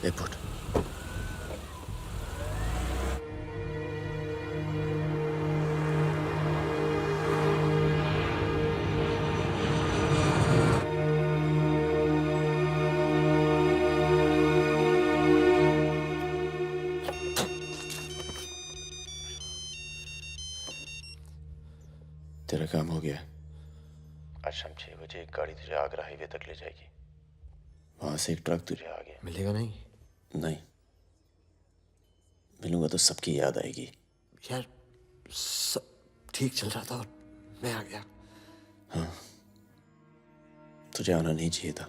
Airport. तेरा काम हो गया। आज शाम 6 बजे एक गाड़ी तुझे आगरा हाईवे तक ले जाएगी। वहां से एक ट्रक तुझे आगे मिलेगा नहीं? नहीं, मिलूंगा तो सबकी याद आएगी। यार सब ठीक चल रहा था और मैं आ गया। हाँ, तुझे आना नहीं चाहिए था।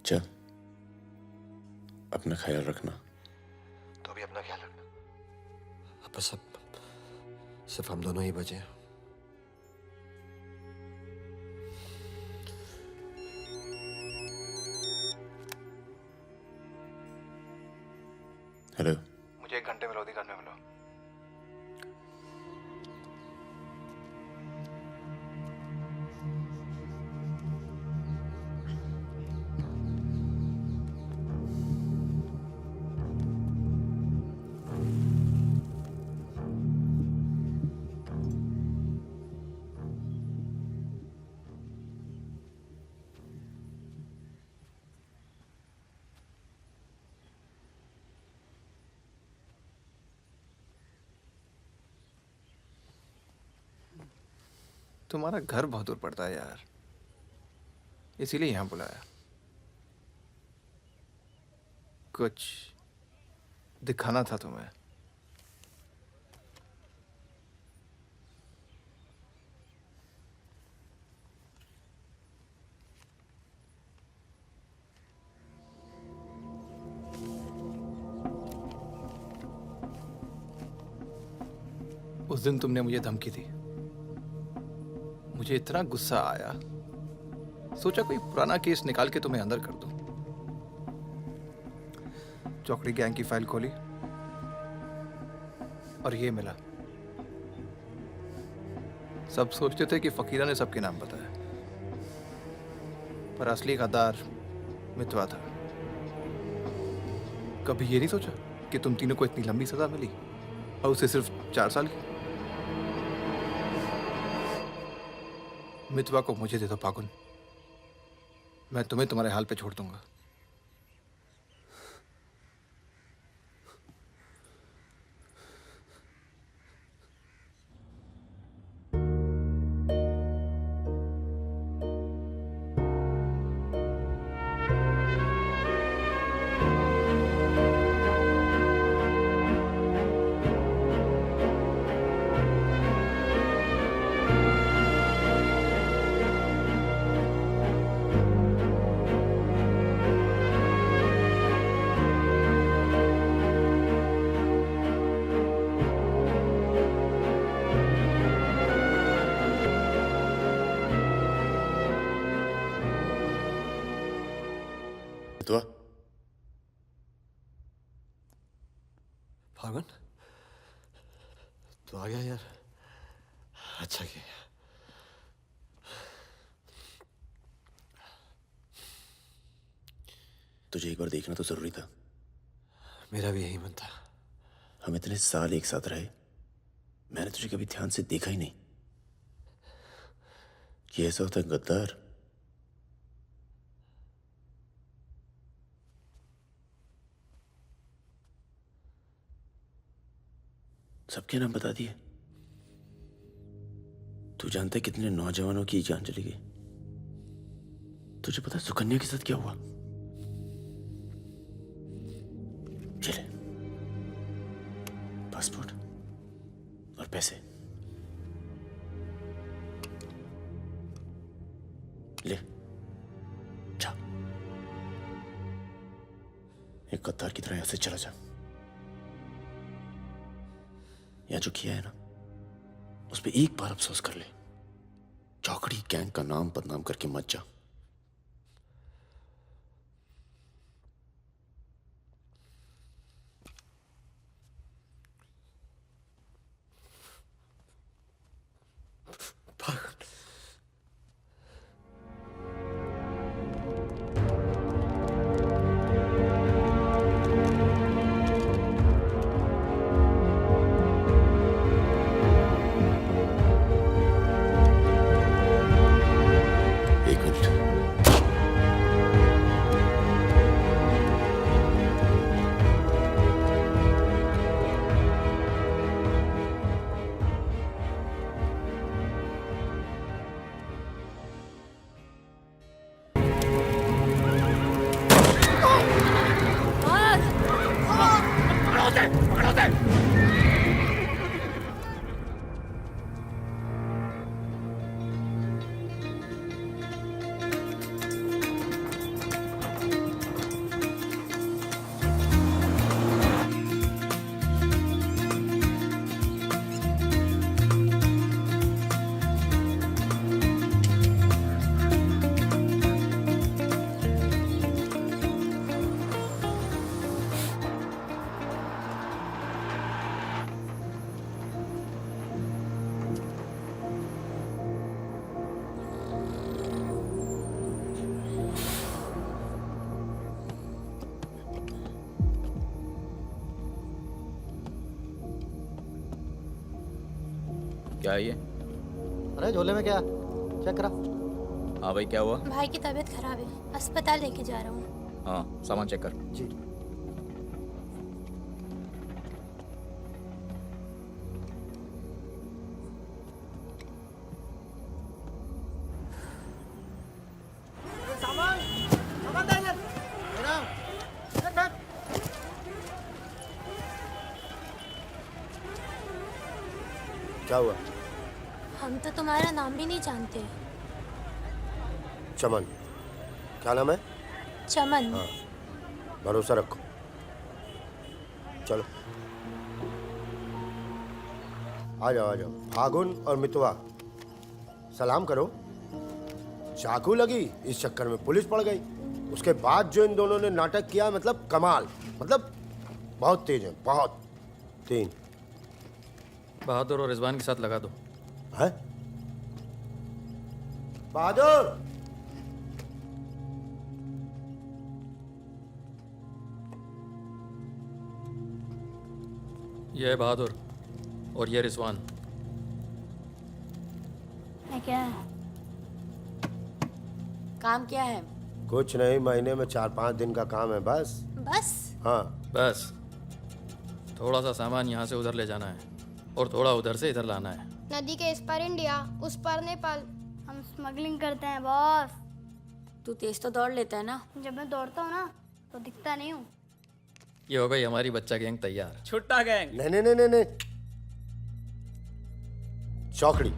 चल, अपना ख्याल रखना। तो भी अपना ख्याल रखना। अब बस अब सिर्फ हम दोनों ही बचे हैं। हेलो, मुझे 1 घंटे में लोधीगढ़ में मिलो। तुम्हारा घर बहुत दूर पड़ता है यार, इसीलिए यहाँ बुलाया। कुछ दिखाना था तुम्हें। उस दिन तुमने मुझे धमकी दी, मुझे इतना गुस्सा आया, सोचा कोई पुराना केस निकाल के तुम्हें अंदर कर दूं। चौकड़ी गैंग की फाइल खोली और ये मिला। सब सोचते थे कि फकीरा ने सबके नाम बताया, पर असली गद्दार मितवा था। कभी ये नहीं सोचा कि तुम तीनों को इतनी लंबी सजा मिली और उसे सिर्फ 4 साल की। मितवा को मुझे दे दो फागुन, मैं तुम्हें तुम्हारे हाल पे छोड़ दूंगा। तो फागुन तो आ गया यार, अच्छा किया। तुझे एक बार देखना तो जरूरी था। मेरा भी यही मन था। हम इतने साल एक साथ रहे, मैंने तुझे कभी ध्यान से देखा ही नहीं। ये ऐसा होता है गद्दार। सबके नाम बता दिए। तू जानता है कितने नौजवानों की जान चली गई? तुझे पता है सुकन्या के साथ क्या हुआ? चले, पासपोर्ट और पैसे ले, जा। एक गद्दार की तरह यहां से चला जा। या जो किया है ना, उस पर एक बार अफसोस कर ले। चौकड़ी गैंग का नाम बदनाम करके मत जा। एक मिनट। क्या है ये? अरे झोले में क्या चेक करा। हाँ भाई, क्या हुआ? भाई की तबीयत खराब है, अस्पताल लेके जा रहा हूँ। हाँ, सामान चेक कर। जी। सामान सामान दे इधर। रख रख। क्या हुआ? हम तो तुम्हारा नाम भी नहीं जानते। चमन। क्या नाम है? चमन। हाँ, भरोसा रखो। चलो आ जाओ आ जाओ। फागुन और मितवा सलाम करो। चाकू लगी, इस चक्कर में पुलिस पड़ गई। उसके बाद जो इन दोनों ने नाटक किया, मतलब कमाल, मतलब बहुत तेज है, बहुत। 3 बहादुर और रिजवान के साथ लगा दो। है बहादुर। ये है बहादुर और ये रिजवान। है क्या? काम क्या है? कुछ नहीं, महीने में 4-5 दिन का काम है बस। बस? हाँ, बस थोड़ा सा सामान यहाँ से उधर ले जाना है और थोड़ा उधर से इधर लाना है। नदी के इस पार इंडिया, उस पार नेपाल। हम स्मगलिंग करते हैं बॉस। तू तेज तो दौड़ लेता है ना। जब मैं दौड़ता हूँ ना तो दिखता नहीं हूँ। ये हो गई हमारी बच्चा गैंग तैयार। छुट्टा गैंग। नहीं नहीं नहीं नहीं नहीं, चौकड़ी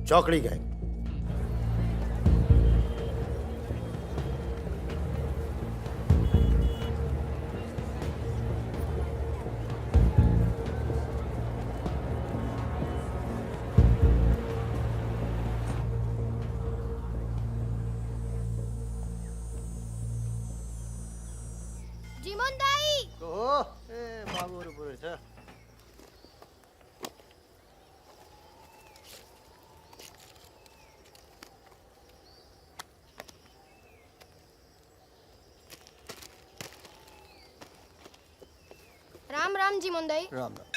चौकड़ी गैंग। जीमन दाई। बाबू छ। राम राम जीमन दाई। राम राम।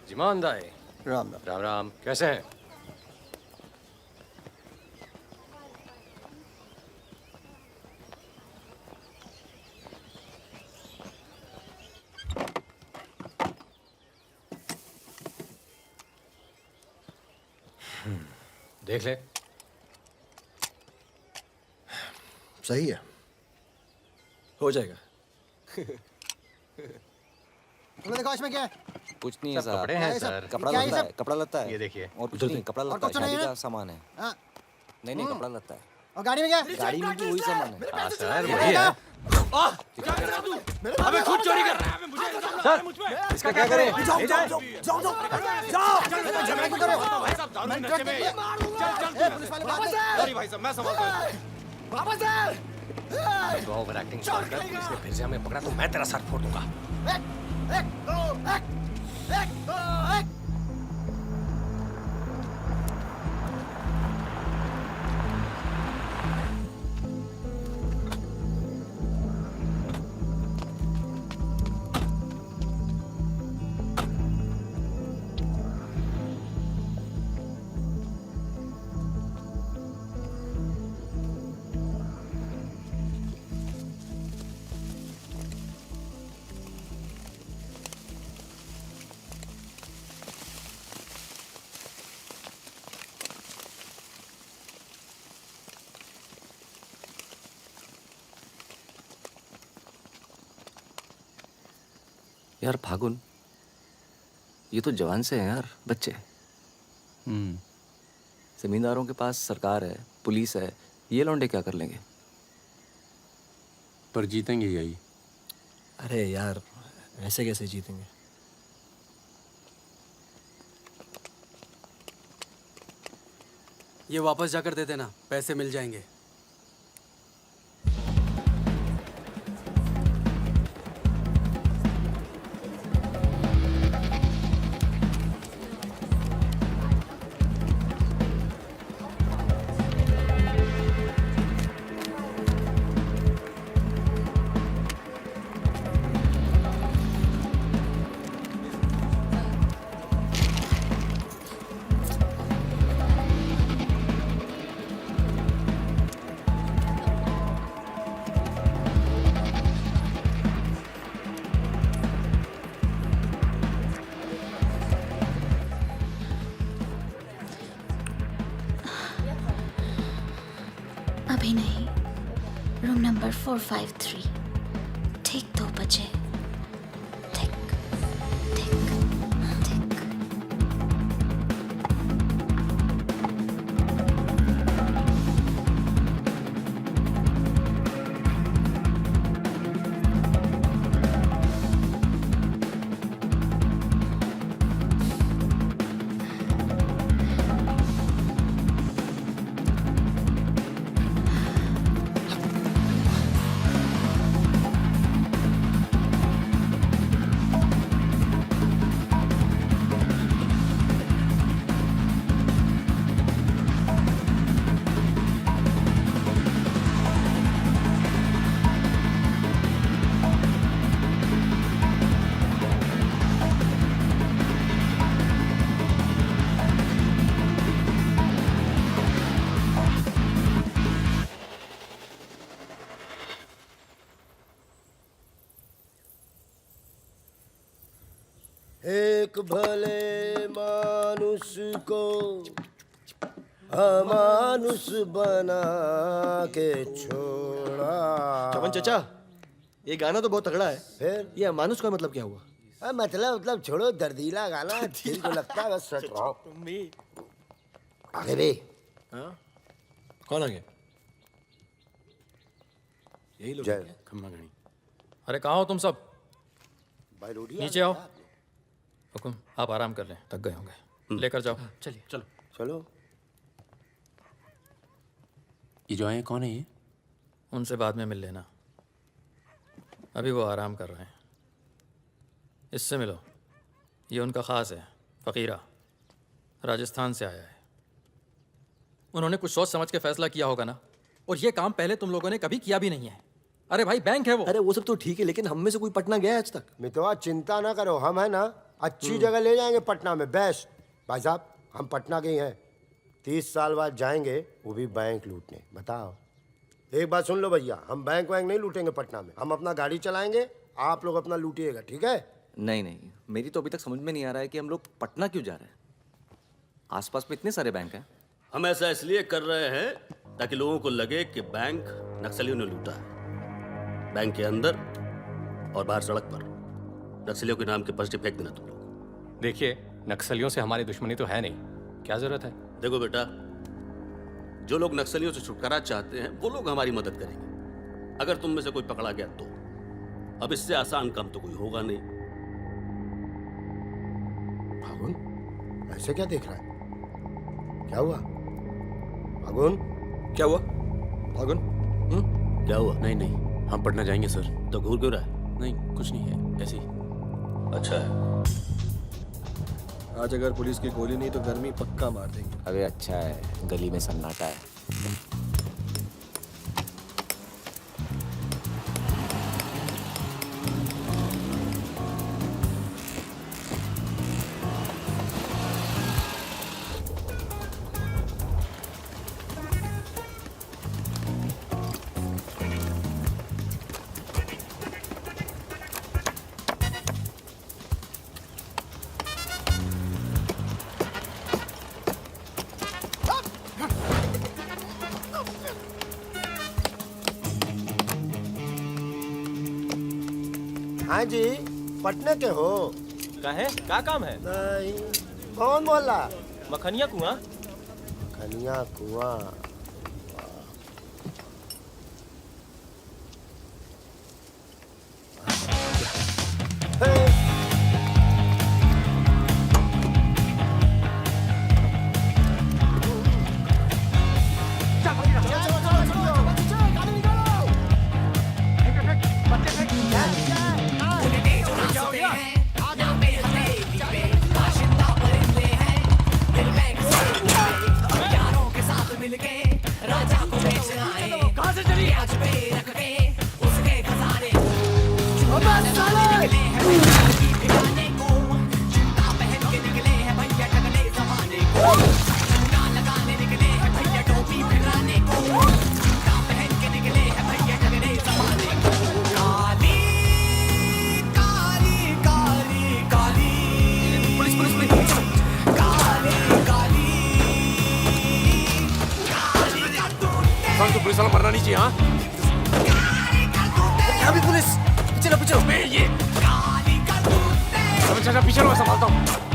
जिमान दाई। राम राम। राम राम, कैसे हैं? देख ले। सही है, हो जाएगा। तुमने देखा इसमें क्या है? कुछ नहीं है सब सर। कपड़े क्या हैं है सब? सर। कपड़ा क्या है लता सब? है, कपड़ा लता है। ये देखिए। और कुछ नहीं, कपड़ा और लता है, कुछ नहीं शादी है? का सामान है। हाँ, नहीं नहीं, कपड़ा लता है। और गाड़ी में क्या? गाड़ी में भी वही सामान है। हाँ सर, वही है। अबे खुद चोरी कर रहा है, मुझे सर, इसका क्या करें? जाओ जाओ जाओ जाओ जाओ जाओ झगड़ा क्यों कर रहे हो? भाई साहब दारू नशे में सॉरी भाई साहब, मैं संभालता हूं। तो ओवर एक्टिंग छोड़ कर पुलिस ने फिर से हमें पकड़ा तो मैं तेरा सर फोड़ दूंगा। यार फागुन, ये तो जवान से हैं यार, बच्चे। जमींदारों के पास सरकार है, पुलिस है, ये लौंडे क्या कर लेंगे? पर जीतेंगे यही। अरे यार, ऐसे कैसे जीतेंगे? ये वापस जाकर दे देना, पैसे मिल जाएंगे। अभी नहीं, रूम नंबर 453, ठीक 2 बजे। ठीक ठीक ठीक। एक भले मानुष को अमानुष बना के छोड़ा। चमन चचा, ये गाना तो बहुत तगड़ा है। फिर ये अमानुष का मतलब क्या हुआ? मतलब छोड़ो, दर्दीला गाना दिल को लगता है बस सट रहो। आगे भी हाँ? कौन आगे? यही लोग जय। हैं? खम्मा घड़ी। अरे कहाँ हो तुम सब? भाई रोटी नीचे आओ। हुकुम, आप आराम कर लें, थक गए होंगे। लेकर जाओ। चलिए चलो। चलो। ये जो आए कौन है ये? उनसे बाद में मिल लेना, अभी वो आराम कर रहे हैं। इससे मिलो, ये उनका ख़ास है, फ़कीरा, राजस्थान से आया है। उन्होंने कुछ सोच समझ के फैसला किया होगा ना, और ये काम पहले तुम लोगों ने कभी किया भी नहीं है। अरे भाई, बैंक है वो। अरे वो सब तो ठीक है, लेकिन हम में से कोई पटना गया है आज तक? मितवा चिंता ना करो, हम है ना अच्छी जगह ले जाएंगे पटना में, बेस्ट। भाई साहब, हम पटना के ही हैं। 30 साल बाद जाएंगे, वो भी बैंक लूटने। बताओ, एक बात सुन लो भैया, हम बैंक वैंक नहीं लूटेंगे पटना में। हम अपना गाड़ी चलाएंगे, आप लोग अपना लूटिएगा, ठीक है? नहीं नहीं, मेरी तो अभी तक समझ में नहीं आ रहा है कि हम लोग पटना क्यों जा रहे हैं। आसपास में इतने सारे बैंक हैं। हम ऐसा इसलिए कर रहे हैं ताकि लोगों को लगे कि बैंक नक्सलियों ने लूटा है। बैंक के अंदर और बाहर सड़क पर नक्सलियों के नाम के पर्चे फेंक देना तुम लोग। देखिए, नक्सलियों से हमारी दुश्मनी तो है नहीं, क्या जरूरत है? देखो बेटा, जो लोग नक्सलियों से छुटकारा चाहते हैं वो लोग हमारी मदद करेंगे, अगर तुम में से कोई पकड़ा गया तो अब इससे आसान काम तो कोई होगा नहीं। फागुन ऐसे क्या देख रहा है? क्या हुआ फागुन? क्या हुआ फागुन? क्या हुआ? नहीं नहीं, हम पटना जाएंगे सर। तो घूर क्यों रहा है? नहीं कुछ नहीं है, ऐसे ही। अच्छा है। आज अगर पुलिस की गोली नहीं तो गर्मी पक्का मार देंगे। अबे अच्छा है, गली में सन्नाटा है। हाँ जी, पटना के हो? का है? क्या काम है? नहीं, कौन बोला? मखनिया कुआं। खनिया कुआं। तो पुलिस वाला मरना नहीं चाहिए। हाँ यहाँ भी पुलिस। पीछे लो, पीछे लो। ये चाचा पीछे लो, मैं संभालता हूँ।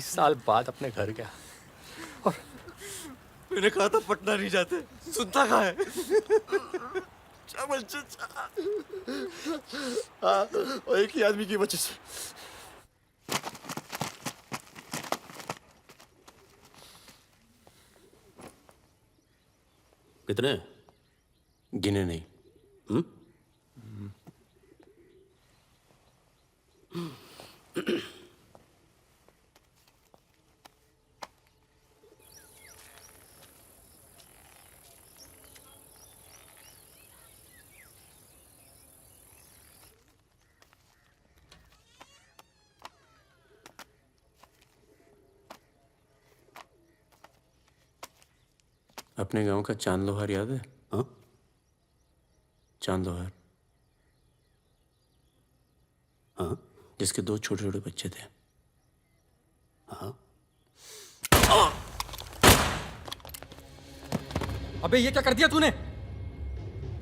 साल बाद अपने घर गया और मैंने कहा था पटना नहीं जाते, सुनता कहाँ है? हाँ, और एक ही आदमी की वजह से। कितने? गिने नहीं। अपने गांव का चांद लोहार याद है? हाँ? चांद लोहार, हाँ? जिसके 2 छोटे छोटे बच्चे थे। हाँ? अबे ये क्या कर दिया तूने?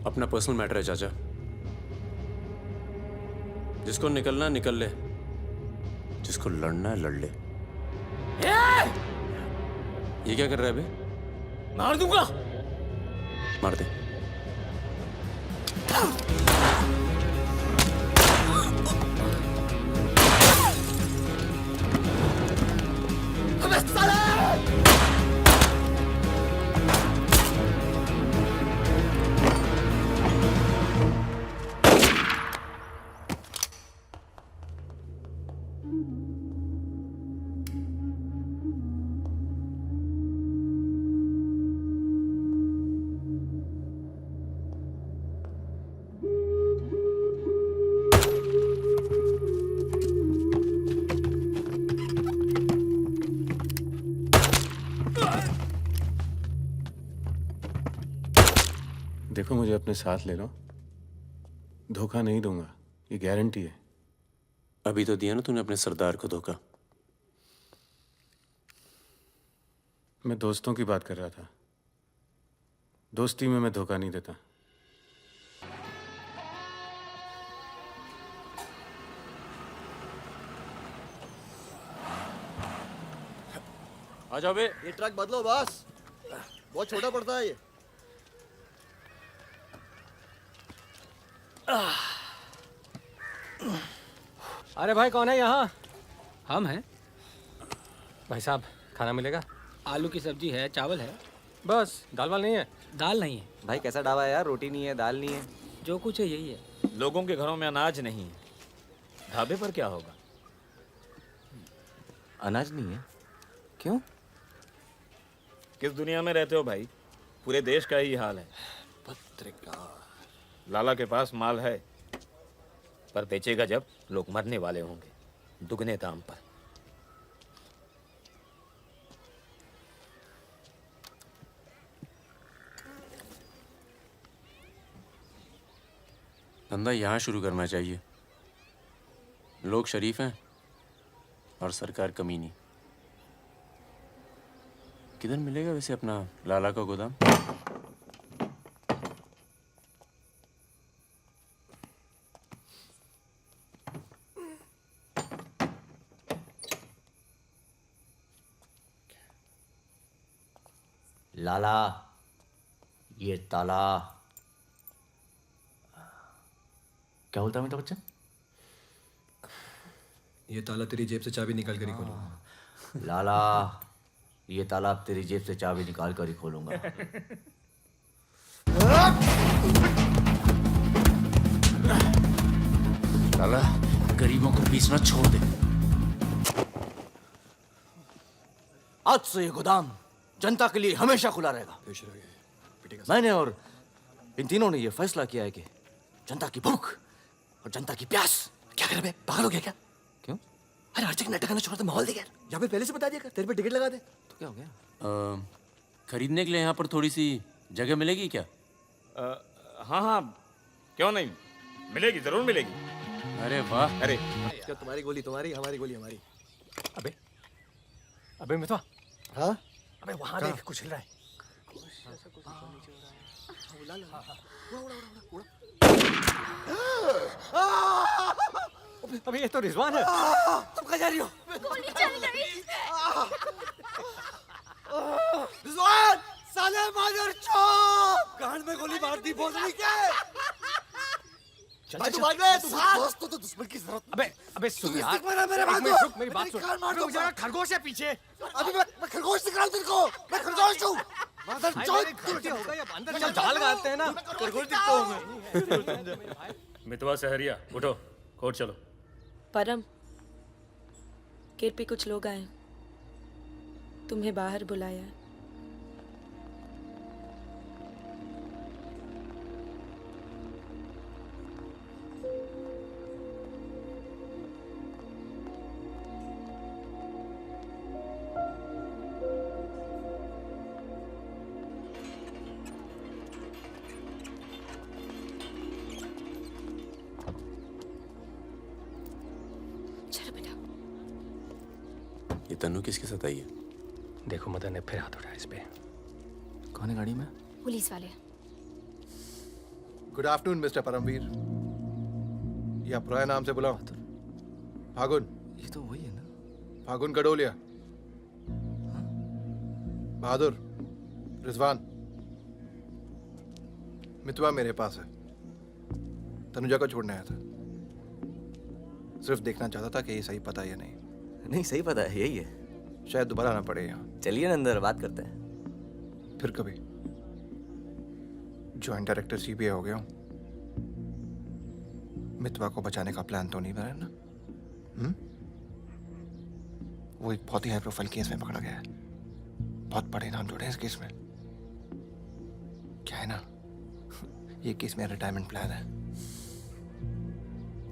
अपना पर्सनल मैटर है चाचा, जिसको निकलना है निकल ले, जिसको लड़ना है लड़ ले। ये क्या कर रहा है बे? मार दूंगा। मार दे। अबे साले! देखो मुझे अपने साथ ले लो, धोखा नहीं दूंगा, ये गारंटी है। अभी तो दिया ना तूने अपने सरदार को धोखा। मैं दोस्तों की बात कर रहा था, दोस्ती में मैं धोखा नहीं देता। आ जाओ बे। ये ट्रक बदलो बॉस, बहुत छोटा पड़ता है ये। अरे भाई कौन है यहाँ? हम हैं। भाई साहब खाना मिलेगा? आलू की सब्जी है, चावल है, बस। दाल वाल नहीं है? दाल नहीं है। भाई कैसा ढाबा है यार, रोटी नहीं है, दाल नहीं है। जो कुछ है यही है। लोगों के घरों में अनाज नहीं है, ढाबे पर क्या होगा? अनाज नहीं है? क्यों? किस दुनिया में रहते हो भाई? पूरे देश का ही हाल है। पत्रकार। लाला के पास माल है, पर बेचेगा जब लोग मरने वाले होंगे, दुगने दाम पर। धंधा यहाँ शुरू करना चाहिए। लोग शरीफ हैं और सरकार कमीनी। किधर मिलेगा वैसे अपना लाला का गोदाम? लाला, ये ताला। क्या बोलता है मेरा बच्चा? ये ताला तेरी जेब से चाबी निकाल कर ही खोलूंगा। लाला, ये ताला तेरी जेब से चाबी निकाल कर ही खोलूंगा। लाला, गरीबों को पीसना छोड़ दे। आज से ये गोदाम जनता के लिए हमेशा खुला रहेगा। मैंने और इन तीनों ने ये फैसला किया है कि जनता की भूख और जनता की प्यास। क्या कर बे, पागल हो गया क्या? क्यों? अरे हर जगह नाटक छोड़ दे, माहौल दे यार। यहाँ पे पहले से बता दिया कर, तेरे पे टिकट लगा दे। तो क्या हो गया? खरीदने के लिए यहाँ पर थोड़ी सी जगह मिलेगी क्या? हाँ हाँ, क्यों नहीं, मिलेगी, जरूर मिलेगी। अरे वाह। अरे क्या तुम्हारी गोली तुम्हारी, हमारी गोली हमारी। अबे अबे मितवा, हाँ अबे वहां देख कुछ हिल रहा है। अबे ये तो रिजवान है। तुम कहाँ जा रही हो? गोली चल गई। रिजवान, साले मादरचोद, कान में गोली मार दी, भोसड़ी के। भाई तू भाग ले, तू भाग। दोस्त तो दुश्मन की जरूरत। अबे सुन यार, मेरे भाई को। रुक, मेरी बात सुन। रुक जरा, खरगोश है पीछे। अभी मैं खरगोश दिख रहा हूँ तेरे को। मैं खरगोश हूँ। गलती हो गई, अब अंदर चल, जाल लगाते हैं ना। खरगोश दिखता हूँ मैं। मितवा सहरिया, उठो, कोर्ट चलो। परम, केरपी कुछ लोग आए, तुम्हें बाहर बुलाया। तन्नू किसके साथ आई है? देखो मदन ने फिर हाथ उठाया इस पे। कौन है गाड़ी में? पुलिस वाले। Good afternoon mister Paramvir. या पुराने नाम से बुलाओ। फागुन। ये तो वही है ना? फागुन गडोलिया। बहादुर, रिजवान। मितवा मेरे पास है। तनुजा को छोड़ने आया था। सिर्फ देखना चाहता था कि ये सही पता है या नहीं। नहीं, सही पता है, यही है। शायद दोबारा आना पड़े यहाँ। चलिए ना अंदर बात करते हैं। फिर कभी। जॉइंट डायरेक्टर सीबीआई हो गया हूँ। मितवा को बचाने का प्लान तो नहीं बना ना? वो एक बहुत ही हाई प्रोफाइल केस में पकड़ा गया है। बहुत बड़े नाम जुड़े हैं इस केस में। क्या है ना, ये केस मेरा रिटायरमेंट प्लान है।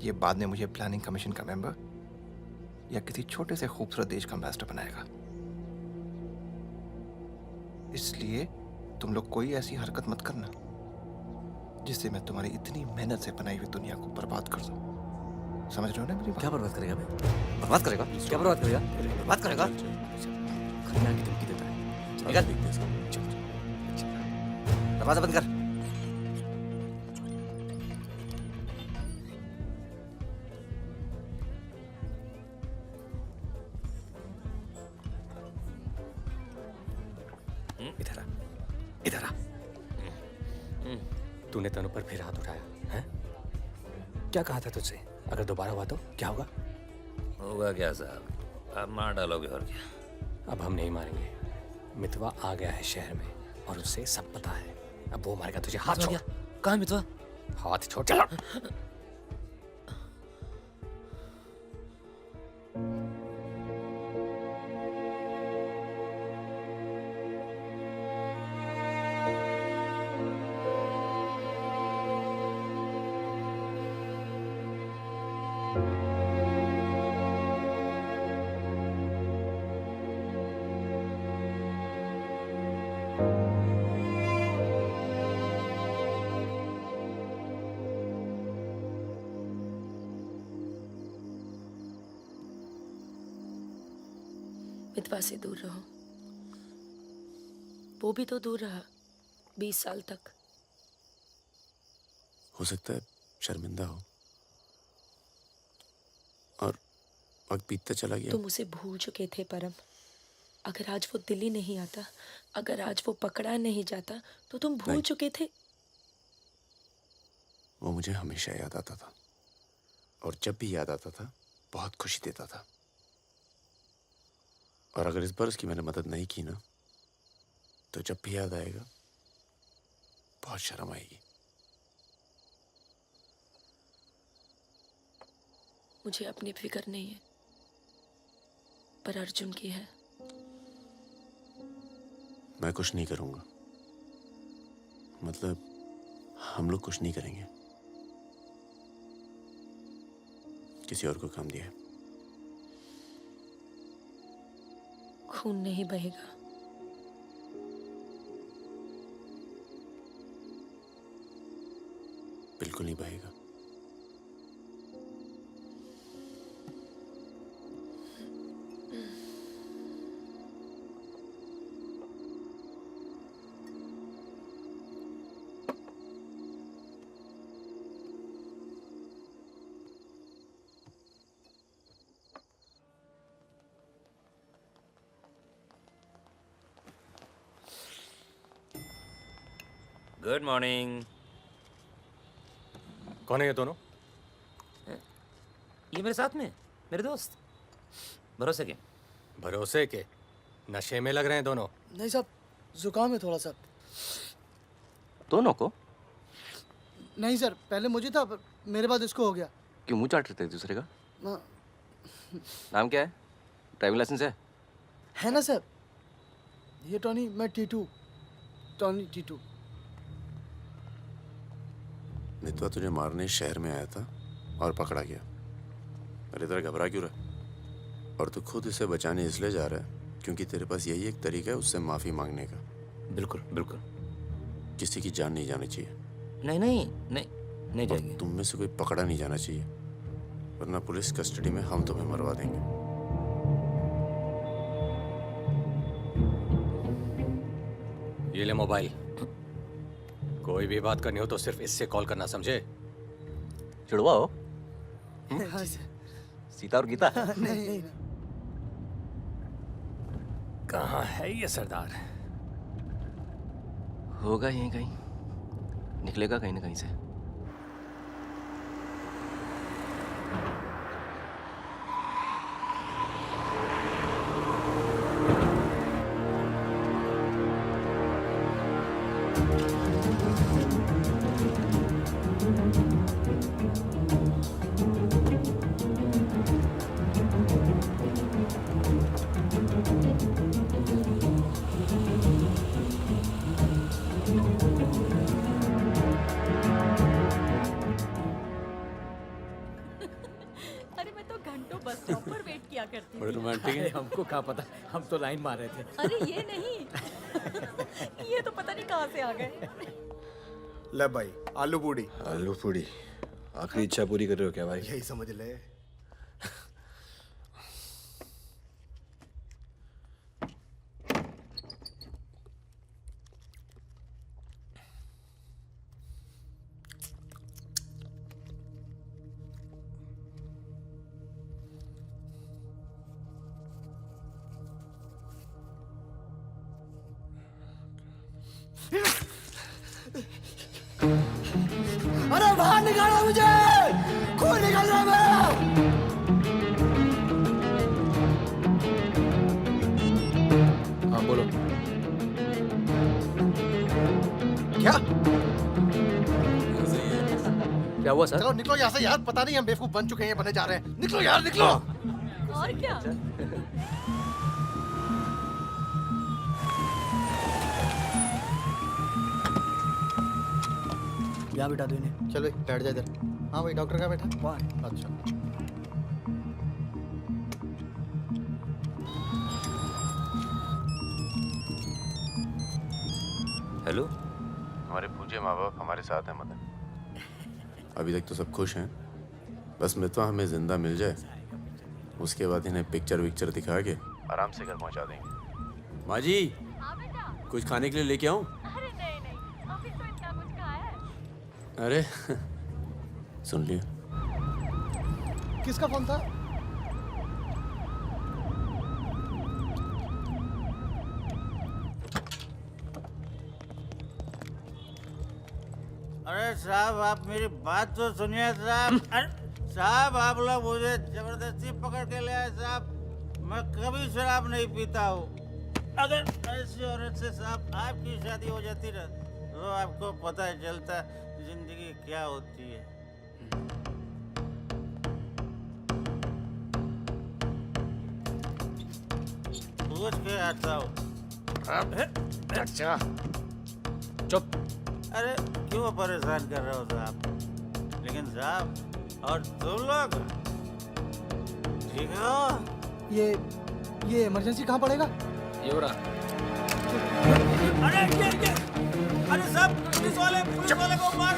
ये बाद में मुझे प्लानिंग कमीशन का मेंबर या किसी छोटे से खूबसूरत देश का एम्बेसडर बनाएगा। इसलिए तुम लोग कोई ऐसी हरकत मत करना जिससे मैं तुम्हारी इतनी मेहनत से बनाई हुई दुनिया को बर्बाद कर दूं। समझ रहे हो ना मेरी बात? क्या बर्बाद करेगा बे? बर्बाद करेगा? क्या बर्बाद करेगा? बर्बाद करेगा? खन्ना की धमकी देता है। निकल। दरवाजा बंद कर। इधर आ, इधर आ। तूने तनु पर फिर हाथ उठाया है? क्या कहा था तुझसे? अगर दोबारा हुआ तो क्या होगा? होगा क्या साहब, आप मार डालोगे और क्या? अब हम नहीं मारेंगे। मितवा आ गया है शहर में और उसे सब पता है। अब वो मारेगा तुझे। हाथ छोड़। कहाँ मितवा? हाथ छोड़। चलो। मितवा से दूर रहो। वो भी तो दूर रहा 20 साल तक। हो सकता है शर्मिंदा हो और वक्त बीतता चला गया। तुम उसे भूल चुके थे परम। अगर आज वो दिल्ली नहीं आता, अगर आज वो पकड़ा नहीं जाता तो तुम भूल चुके थे। वो मुझे हमेशा याद आता था और जब भी याद आता था बहुत खुशी देता था। और अगर इस बार उसकी मैंने मदद नहीं की ना, तो जब भी याद आएगा बहुत शर्म आएगी। मुझे अपनी फिक्र नहीं है, पर अर्जुन की है। मैं कुछ नहीं करूंगा, मतलब हम लोग कुछ नहीं करेंगे। किसी और को काम दिया है। खून नहीं बहेगा। बिल्कुल नहीं बहेगा। Good morning. कौन है ये दोनों? ये मेरे साथ में मेरे दोस्त। भरोसे के? भरोसे के? नशे में लग रहे हैं दोनों। नहीं साहब, जुकाम है थोड़ा सा। दोनों को? नहीं सर, पहले मुझे था, पर मेरे बाद इसको हो गया। क्यों मुंह चाट रहे थे एक दूसरे का? हाँ। नाम क्या है? ड्राइविंग लाइसेंस है ना सर? ये टॉनी, मैं टीटू। टॉनी टीटू। मितवा तुझे मारने शहर में आया था और पकड़ा गया। अरे तेरा घबरा क्यों रहा? और तू खुद इसे बचाने इसलिए जा रहा है क्योंकि तेरे पास यही एक तरीका है उससे माफी मांगने का। बिल्कुल बिल्कुल। किसी की जान नहीं जानी चाहिए। नहीं नहीं नहीं नहीं जाएगी। तुम में से कोई पकड़ा नहीं जाना चाहिए, वरना पुलिस कस्टडी में हम तुम्हें मरवा देंगे। ये ले मोबाइल। कोई भी बात करनी हो तो सिर्फ इससे कॉल करना, समझे? जुड़वा हो? सीता और गीता? नहीं। कहाँ है ये सरदार? होगा यहीं कहीं, निकलेगा कहीं ना कहीं से। अरे मैं तो घंटों बस स्टॉप पर वेट किया करती थी। बड़े रोमांटिक है। हमको क्या पता, हम तो लाइन मार रहे थे। अरे ये नहीं ये तो पता नहीं कहाँ से आ गए। ले भाई, आलू पूड़ी। आलू पूड़ी आखिरी इच्छा पूरी कर रहे हो क्या भाई? यही समझ ले। अरे बाहर निकालो मुझे, खून निकल रहा है मेरा। हाँ बोलो। क्या? क्या हुआ सर? चलो निकलो यहाँ से यार, पता नहीं हम बेवकूफ बन चुके हैं, बनने जा रहे हैं। निकलो यार, निकलो। और क्या? यहाँ बिठा दो इन्हें। चलो बैठ जा इधर। हाँ भाई, डॉक्टर कहाँ बैठा? वहाँ है। अच्छा। हेलो। हमारे पूज्य माँ बाप हमारे साथ हैं मदन। अभी तक तो सब खुश हैं, बस मितवा हमें जिंदा मिल जाए, उसके बाद इन्हें पिक्चर विक्चर दिखा के आराम से घर पहुंचा देंगे। माँ जी, कुछ खाने के लिए लेके आऊं? अरे नहीं ऑफिस में इतना कुछ खाया है। अरे सुन लिया। किसका फोन था? अरे साहब, आप मेरी बात तो सुनिए साहब। अरे साहब, आप लोग मुझे जबरदस्ती पकड़ के ले आए साहब। मैं कभी शराब नहीं पीता हूँ। अगर ऐसी औरत से साहब आपकी शादी हो जाती ना, तो आपको पता चलता जिंदगी क्या होती है। पूछ के आता हूँ। अच्छा चुप। अरे क्यों परेशान कर रहे हो साहब? लेकिन साहब, और तुम लोग ठीक हो? ये इमरजेंसी कहाँ पड़ेगा? ये हो रहा। अरे साहब, पुलिस वाले को मार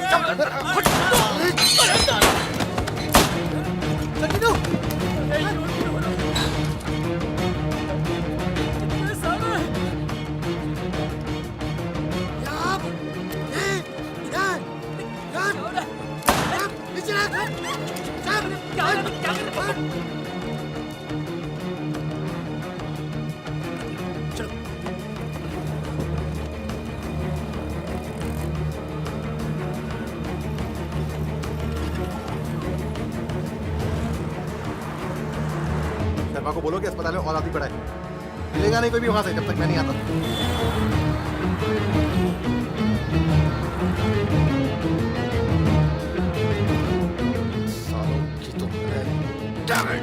शर्मा को बोलो कि अस्पताल में और आदमी पड़ा है। मिलेगा नहीं कोई भी वहां से जब तक मैं नहीं आता। सालों की तो Damn it!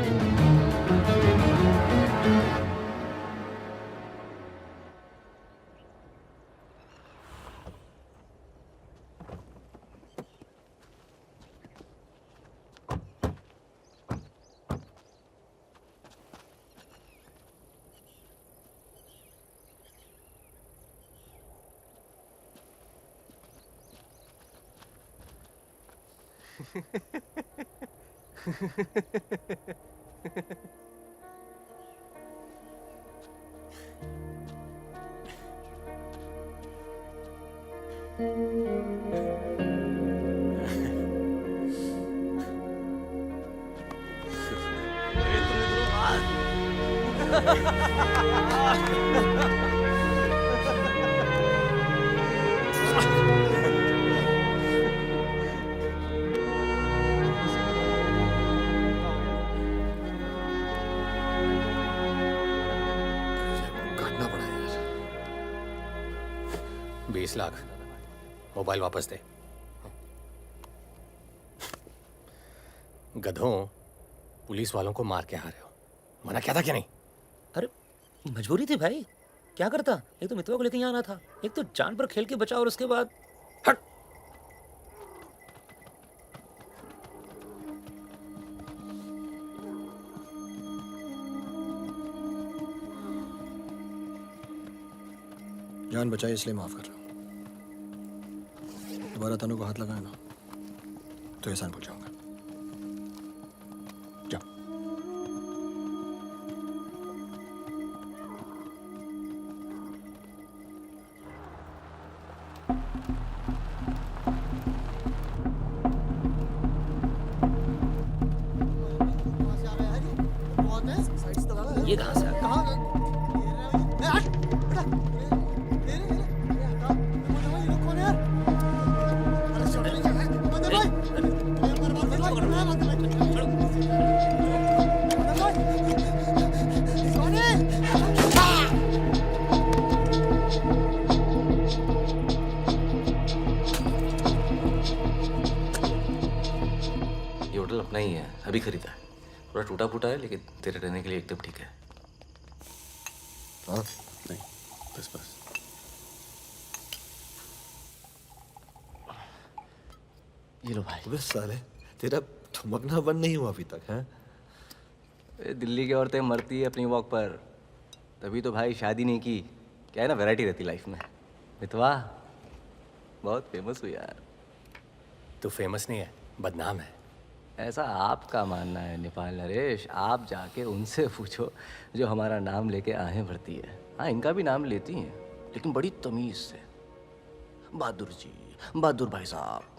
काटना पड़ा यार। 20 लाख मोबाइल वापस दे। गधों, पुलिस वालों को मार के आ रहे हो, मना क्या था क्या नहीं? अरे मजबूरी थी भाई, क्या करता। एक तो मितवा को लेके यहाँ आना था, एक तो जान पर खेल के बचा, और उसके बाद हट। जान बचाई इसलिए माफ कर रहा हूँ। दोबारा तनु को हाथ लगाया ना तो एहसान भूल जाऊंगा। जाओ। ये कहाँ से आ गया? ये होटल अपना ही है, अभी खरीदा है। थोड़ा टूटा फूटा है लेकिन तेरे रहने के लिए एकदम ठीक है। हाँ नहीं, बस बस। ये लो भाई। अबे साले, तेरा थमकना बंद नहीं हुआ अभी तक है? दिल्ली की औरतें मरती है अपनी वॉक पर, तभी तो भाई शादी नहीं की। क्या है ना, वैरायटी रहती लाइफ में। मितवा बहुत फेमस हुई यार। तू फेमस नहीं है, बदनाम है। ऐसा आपका मानना है नेपाल नरेश। आप जाके उनसे पूछो जो हमारा नाम लेके आहें भरती है। हाँ, इनका भी नाम लेती हैं लेकिन बड़ी तमीज से। बहादुर जी, बहादुर भाई साहब।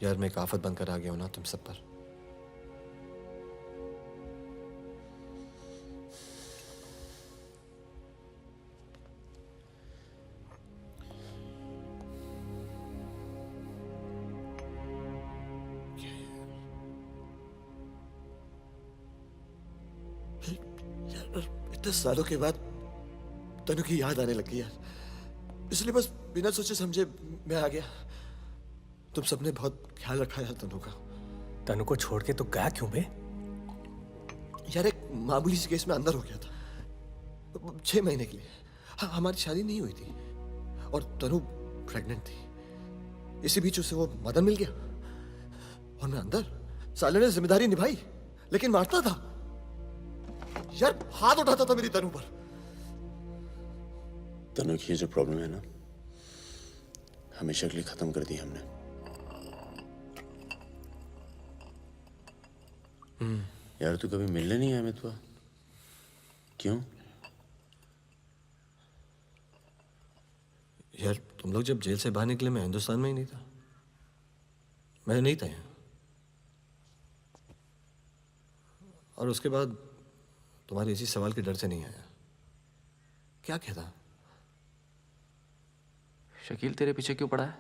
यार मैं एक आफत बनकर आ गया हूं ना तुम सब पर। इतने सालों के बाद तनु की याद आने लगी यार, इसलिए बस बिना सोचे समझे मैं आ गया। तुम सबने बहुत ख्याल रखा यार तनु का। तनु को छोड़ के तो गया क्यों बे? यार एक मामूली सी केस में अंदर हो गया था 6 महीने के लिए। हाँ, हमारी शादी नहीं हुई थी और तनु प्रेग्नेंट थी। इसी बीच उसे वो मदन मिल गया और मैं अंदर। साले ने जिम्मेदारी निभाई लेकिन मारता था यार, हाथ उठाता था मेरी तनु पर। तनु की ये जो प्रॉब्लम है ना, हमेशा के लिए खत्म कर दी हमने। यार तू कभी मिलने नहीं आया मितवा? क्यों? यार तुम लोग जब जेल से बाहर निकले मैं हिंदुस्तान में ही नहीं था। मैं नहीं था यहाँ। और उसके बाद तुम्हारे इसी सवाल के डर से नहीं आया। क्या कहता? शकील तेरे पीछे क्यों पड़ा है?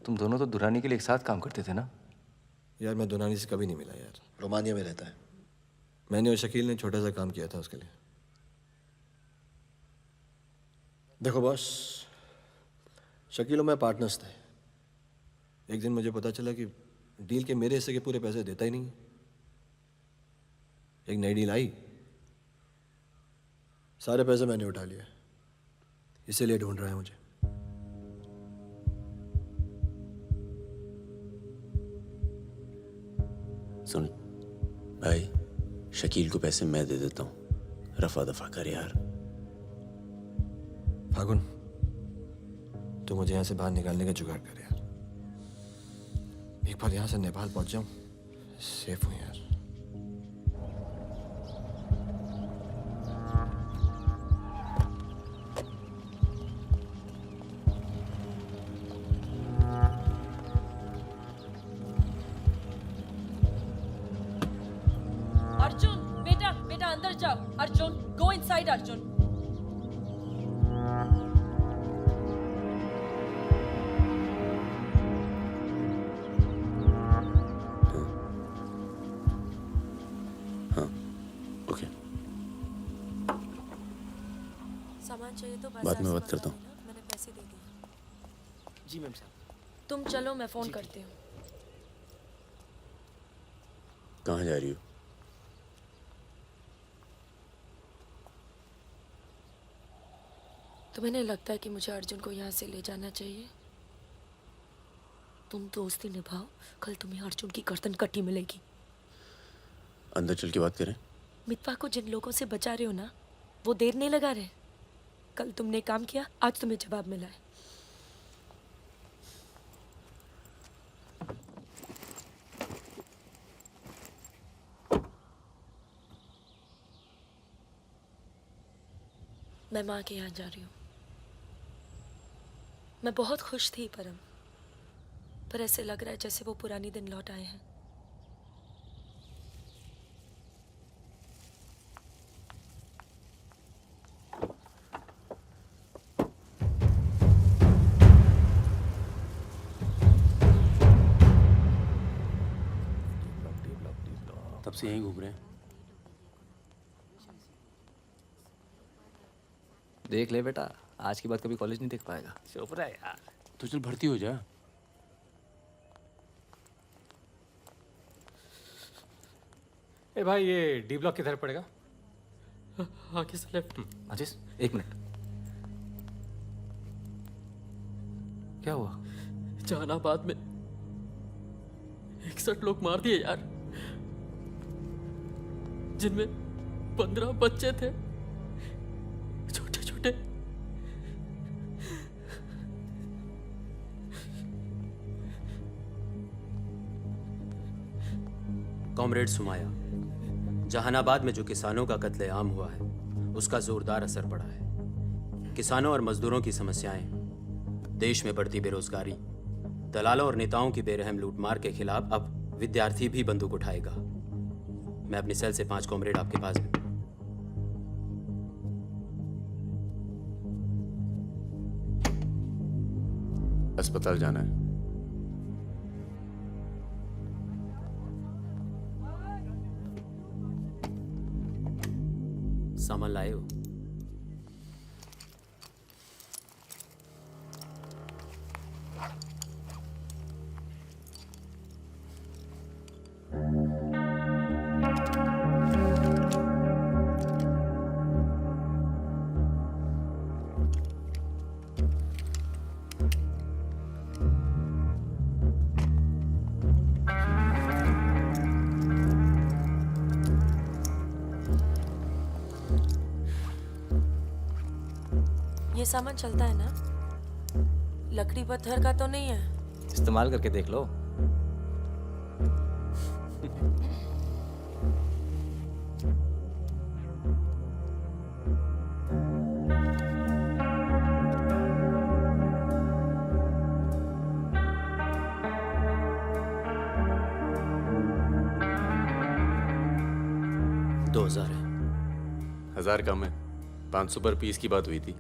तुम दोनों तो दुरानी के लिए एक साथ काम करते थे ना? यार मैं दुरानी से कभी नहीं मिला यार, रोमानिया में रहता है। मैंने और शकील ने छोटा सा काम किया था उसके लिए। देखो बॉस, शकील और मैं पार्टनर्स थे। एक दिन मुझे पता चला कि डील के मेरे हिस्से के पूरे पैसे देता ही नहीं। एक नई डील आई, सारे पैसे मैंने उठा लिए, इसीलिए ढूंढ रहा है मुझे। सुन भाई, शकील को पैसे मैं दे देता हूँ, रफा दफा कर यार। फागुन, तू मुझे यहाँ से बाहर निकालने का जुगाड़ कर यार। एक बार यहाँ से नेपाल पहुँच जाऊँ, सेफ हूँ यार। अंदर जाओ। Arjun, go inside Arjun. Okay, सामान चाहिए तो बाद में बात करता हूँ। मैंने पैसे दे दिए। जी मैम साहब। तुम चलो, मैं फोन करती हूँ। कहाँ जा रही हो? तुम्हें नहीं लगता है कि मुझे अर्जुन को यहाँ से ले जाना चाहिए? तुम दोस्ती निभाओ, कल तुम्हें अर्जुन की गर्दन कटी मिलेगी। अंदर चल के बात करें। मितवा को जिन लोगों से बचा रहे हो ना, वो देर नहीं लगा रहे। कल तुमने काम किया, आज तुम्हें जवाब मिला है। मैं माँ के यहाँ जा रही हूँ। मैं बहुत खुश थी परम, पर ऐसे लग रहा है जैसे वो पुरानी दिन लौट आए हैं। तब से यहीं घूम रहे हैं। देख ले बेटा, आज के बाद कभी कॉलेज नहीं देख पाएगा। चुप रहा यार। तो चल भर्ती हो जा। ए भाई, ये डी ब्लॉक किधर पड़ेगा? आगे से लेफ्ट। अजीज, एक मिनट। क्या हुआ? जहानाबाद में 61 लोग मार दिए यार, जिनमें 15 बच्चे थे, छोटे छोटे। कॉमरेड सुमाया, जहानाबाद में जो किसानों का कत्लेआम हुआ है उसका जोरदार असर पड़ा है। किसानों और मजदूरों की समस्याएं, देश में बढ़ती बेरोजगारी, दलालों और नेताओं की बेरहम लूटमार के खिलाफ अब विद्यार्थी भी बंदूक उठाएगा। मैं अपनी सेल से 5 कॉमरेड आपके पास में। अस्पताल जाना है। सामान लाए हो? ये सामान चलता है ना? लकड़ी पत्थर का तो नहीं है? इस्तेमाल करके देख लो। दो 2000 है। 1000 कम है। 500 पर पीस की बात हुई थी।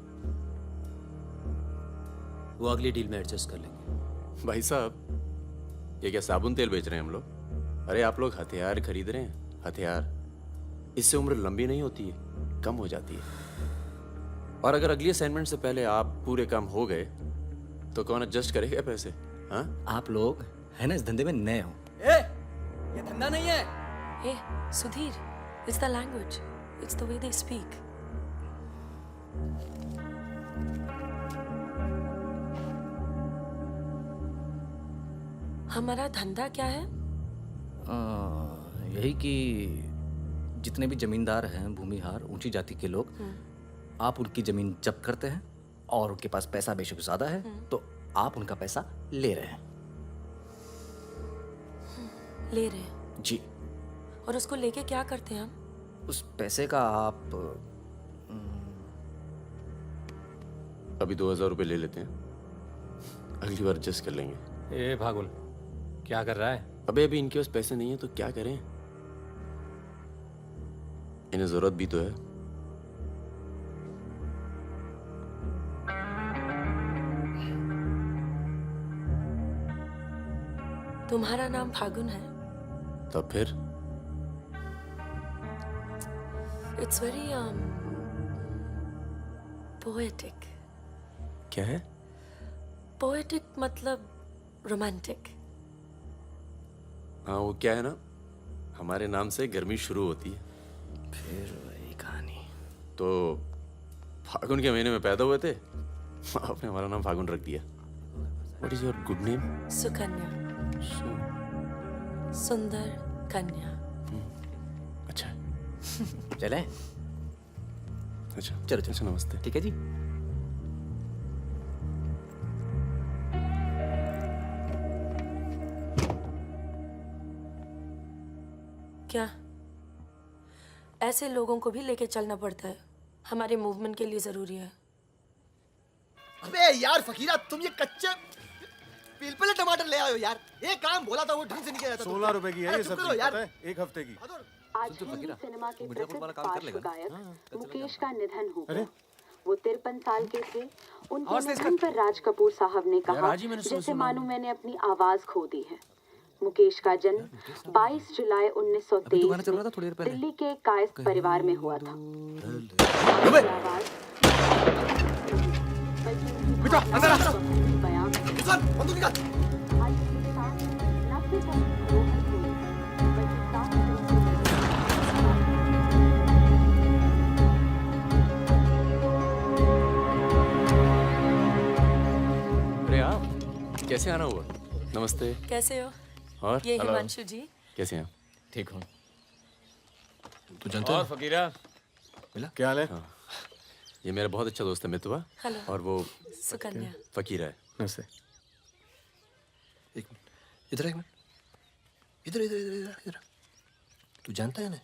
वो अगली डील में एडजस्ट कर लेंगे। भाई साहब, ये क्या साबुन तेल बेच रहे हैं हम लोग? अरे आप लोग हथियार खरीद रहे हैं। हथियार, इससे उम्र लंबी नहीं होती है, कम हो जाती है। और अगर अगली असाइनमेंट से पहले आप पूरे काम हो गए तो कौन एडजस्ट करेगा पैसे? हाँ, आप लोग है ना इस धंधे में नए हो। ये धंधा नहीं है। ए Sudhir, it's the language, it's the way they speak. हमारा धंधा क्या है? यही कि जितने भी जमींदार हैं, भूमिहार, ऊंची जाति के लोग, आप उनकी जमीन जब्त करते हैं और उनके पास पैसा बेशक ज्यादा है तो आप उनका पैसा ले रहे हैं। ले रहे हैं? जी। और उसको लेके क्या करते हैं हम? उस पैसे का आप अभी 2000 रुपये ले लेते हैं, अगली बार एडजस्ट कर लेंगे। ए भागुन, क्या कर रहा है? अबे अभी इनके पास पैसे नहीं है तो क्या करें? इन्हें जरूरत भी तो है। तुम्हारा नाम फागुन है? तब फिर इट्स वेरी पोएटिक। क्या है? पोएटिक मतलब रोमांटिक। हाँ, वो क्या है ना, हमारे नाम से गर्मी शुरू होती है। फिर वही कहानी। तो फागुन के महीने में पैदा हुए थे, आपने हमारा नाम फागुन रख दिया। What is your good name? Sukanya. सुंदर कन्या। अच्छा। चलें? अच्छा चलो चलो। अच्छा, नमस्ते। ठीक है जी। क्या ऐसे लोगों को भी लेके चलना पड़ता है? हमारे मूवमेंट के लिए जरूरी है। अबे यार फकीरा, तुम ये कच्चे पिलपिले टमाटर ले आयो यार। एक काम बोला था वो ढंग से नहीं किया जाता। 16 रुपए की है ये सब्जी, पता है? एक हफ्ते की। आज हिंदी सिनेमा के प्रसिद्ध पार्श्व गायक मुकेश का निधन हो गया। वो 53 साल के थे। उनके निधन पर राज कपूर साहब ने कहा, जैसे मानो मैंने अपनी आवाज खो दी है। मुकेश का जन्म 22 जुलाई 1923 में दिल्ली के एक कायस्थ परिवार में हुआ था। बेटा अंदर आ। सर बंदूक निकाल। अरे आप कैसे आना हुआ? नमस्ते। कैसे हो? और ये हिमांशु जी। कैसे हैं? ठीक हूँ। तू जानता है? फकीरा मिला? क्या हाल है? ये मेरा बहुत अच्छा दोस्त है मितवा। हेलो। और वो सुकन्या। फकीरा है। नमस्ते। एक मिनट, इधर एक मिनट। इधर इधर इधर इधर इधर। तू जानता है ना?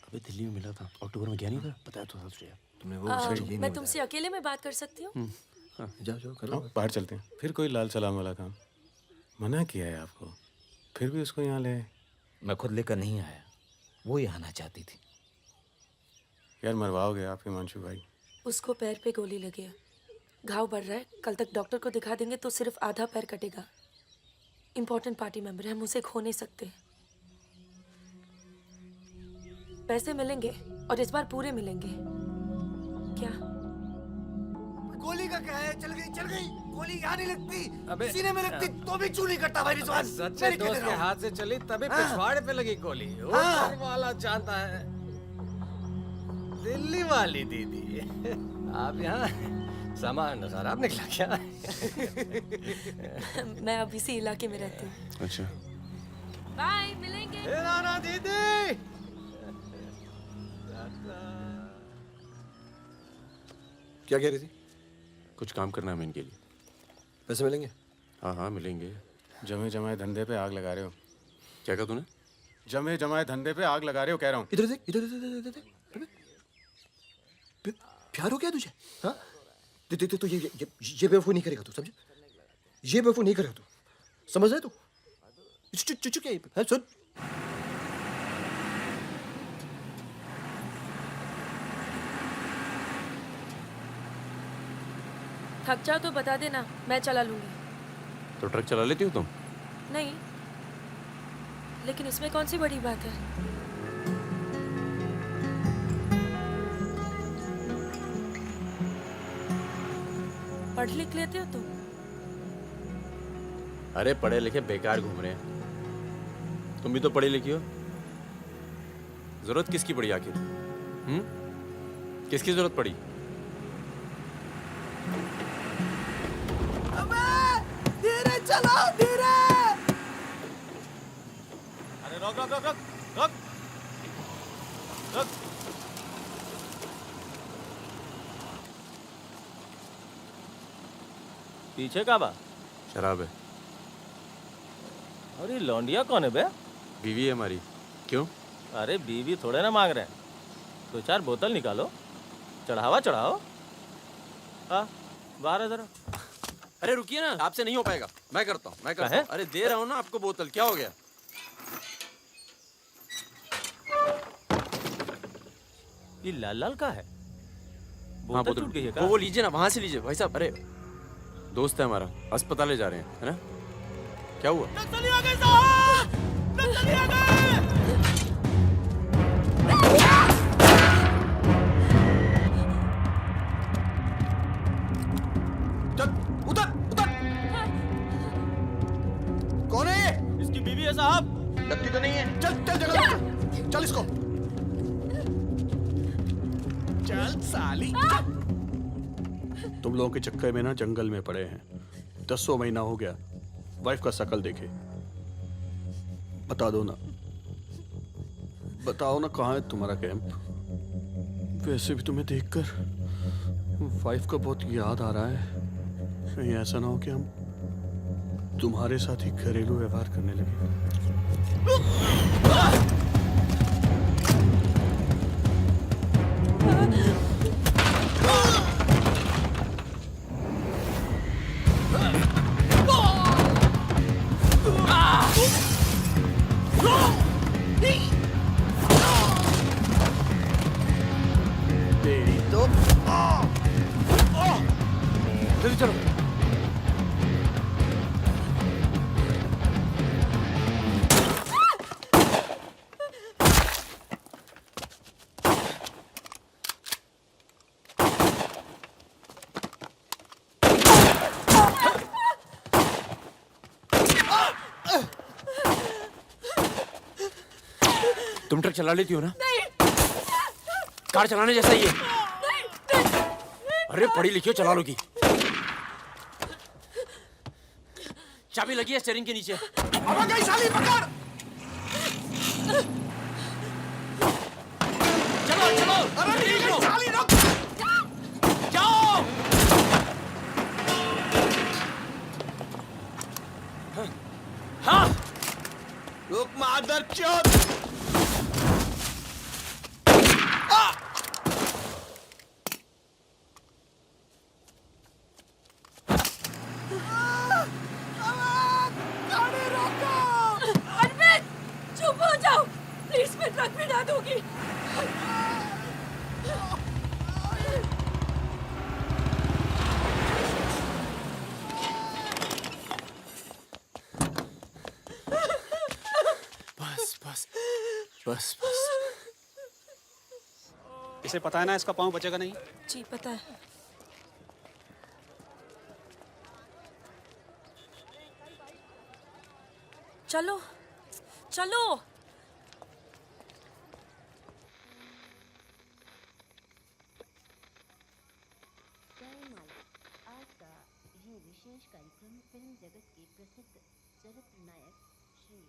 अबे दिल्ली में मिला था, अक्टूबर में गया नहीं था, बताया तो था तुझे। तुमने वो मैं तुमसे अकेले में बात कर सकती हूँ? जाओ जाओ करो। बाहर चलते हैं। फिर कोई लाल सलाम वाला काम? मना किया है आपको, फिर भी उसको यहाँ ले। मैं खुद लेकर नहीं आया, वो ही आना चाहती थी। यार मरवाओगे आप हिमांशु भाई। उसको पैर पे गोली लगी है, घाव बढ़ रहा है। कल तक डॉक्टर को दिखा देंगे तो सिर्फ आधा पैर कटेगा। इम्पोर्टेंट पार्टी मेंबर है, हम उसे खो नहीं सकते। पैसे मिलेंगे और इस बार पूरे मिलेंगे। क्या गोली का क्या है? चल गई। गोली यहाँ नहीं लगती, सीने में लगती तो भी चू नहीं करता भाई रिजवान। सच्चे दोस्त के हाथ से चली तभी पिछवाड़े पे लगी गोली। ऊपर वाला जानता है। दिल्ली वाली दीदी, आप यहाँ सामान खराब निकला क्या? मैं अब इसी इलाके में रहती हूँ। अच्छा। बाय, मिलेंगे। नाना दीदी। क्या कह रही थी? कुछ काम करना है मैं इनके लिए। पैसे मिलेंगे? हाँ हाँ मिलेंगे। जमे जमाए धंधे पे आग लगा रहे हो। क्या कहा तूने? जमे जमाए धंधे पे आग लगा रहे हो कह रहा हूँ। इधर देख, इधर प्यार हो गया तुझे? हाँ तो ये बेवकूफ नहीं करेगा तू, समझे? ये बेवकूफ नहीं करेगा तू, समझ रहे तू? चुप क्या सुन। थक जाओ तो बता देना, मैं चला लूंगी। तो ट्रक चला लेती हो तुम? नहीं, लेकिन इसमें कौन सी बड़ी बात है? पढ़ लिख लेते हो तुम? अरे पढ़े लिखे बेकार घूम रहे हैं। तुम भी तो पढ़ी लिखी हो। जरूरत किसकी पड़ी आखिर? किसकी जरूरत पड़ी? धीरे चलो, धीरे। अरे रोक रोक रोक रोक रोक रोक। पीछे का बा? शराब है। अरे लौंडिया कौन है बे? बीवी है हमारी। क्यों? अरे बीवी थोड़े ना मांग रहे हैं, 2-4 बोतल निकालो, चढ़ावा चढ़ाओ। हाँ बाहर है जरा। अरे रुकिए ना, आपसे नहीं हो पाएगा। मैं करता हूँ। अरे दे रहा हूँ ना आपको बोतल, क्या हो गया? ये लाल लाल का है? हाँ, बोतल टूट गई है का? वो लीजिए ना, वहां से लीजिए भाई साहब। अरे दोस्त है हमारा, अस्पताल ले जा रहे हैं, है ना? क्या हुआ? नक्सली आ गए साहब! नक्सली आ गए! चल उतर उतर। कौन है ये? इसकी बीवी है साहब। लगती तो नहीं है। चल चल जगह पे, चल इसको। चल साली। तुम लोगों के चक्कर में ना जंगल में पड़े हैं। 10 महीना हो गया, वाइफ का शकल देखे। बता दो ना, बताओ ना कहाँ है तुम्हारा कैंप। वैसे भी तुम्हें देखकर वाइफ का बहुत याद आ रहा है। कहीं ऐसा ना हो कि हम तुम्हारे साथ ही घरेलू व्यवहार करने लगे। तेरी तो जल्दी चलो। तुम ट्रक चला लेती हो ना? नहीं। कार चलाने जैसा ही है। अरे पढ़ी लिखी हो, चला लोगी। चाबी लगी है स्टीयरिंग के नीचे। अब गई साली, पकड़। चलो चलो। अरे ठीक है साली, रुक। जाओ। हाँ। रुक मादरचोद। अरविंद, चुप हो जाओ प्लीज, मैं ट्रक में ना दूंगी। बस बस बस बस। इसे पता है ना इसका पाँव बचेगा नहीं। जी पता है। चलो चलो। आज का ये विशेष कार्यक्रम फिल्म जगत के प्रसिद्ध चरित्र नायक श्री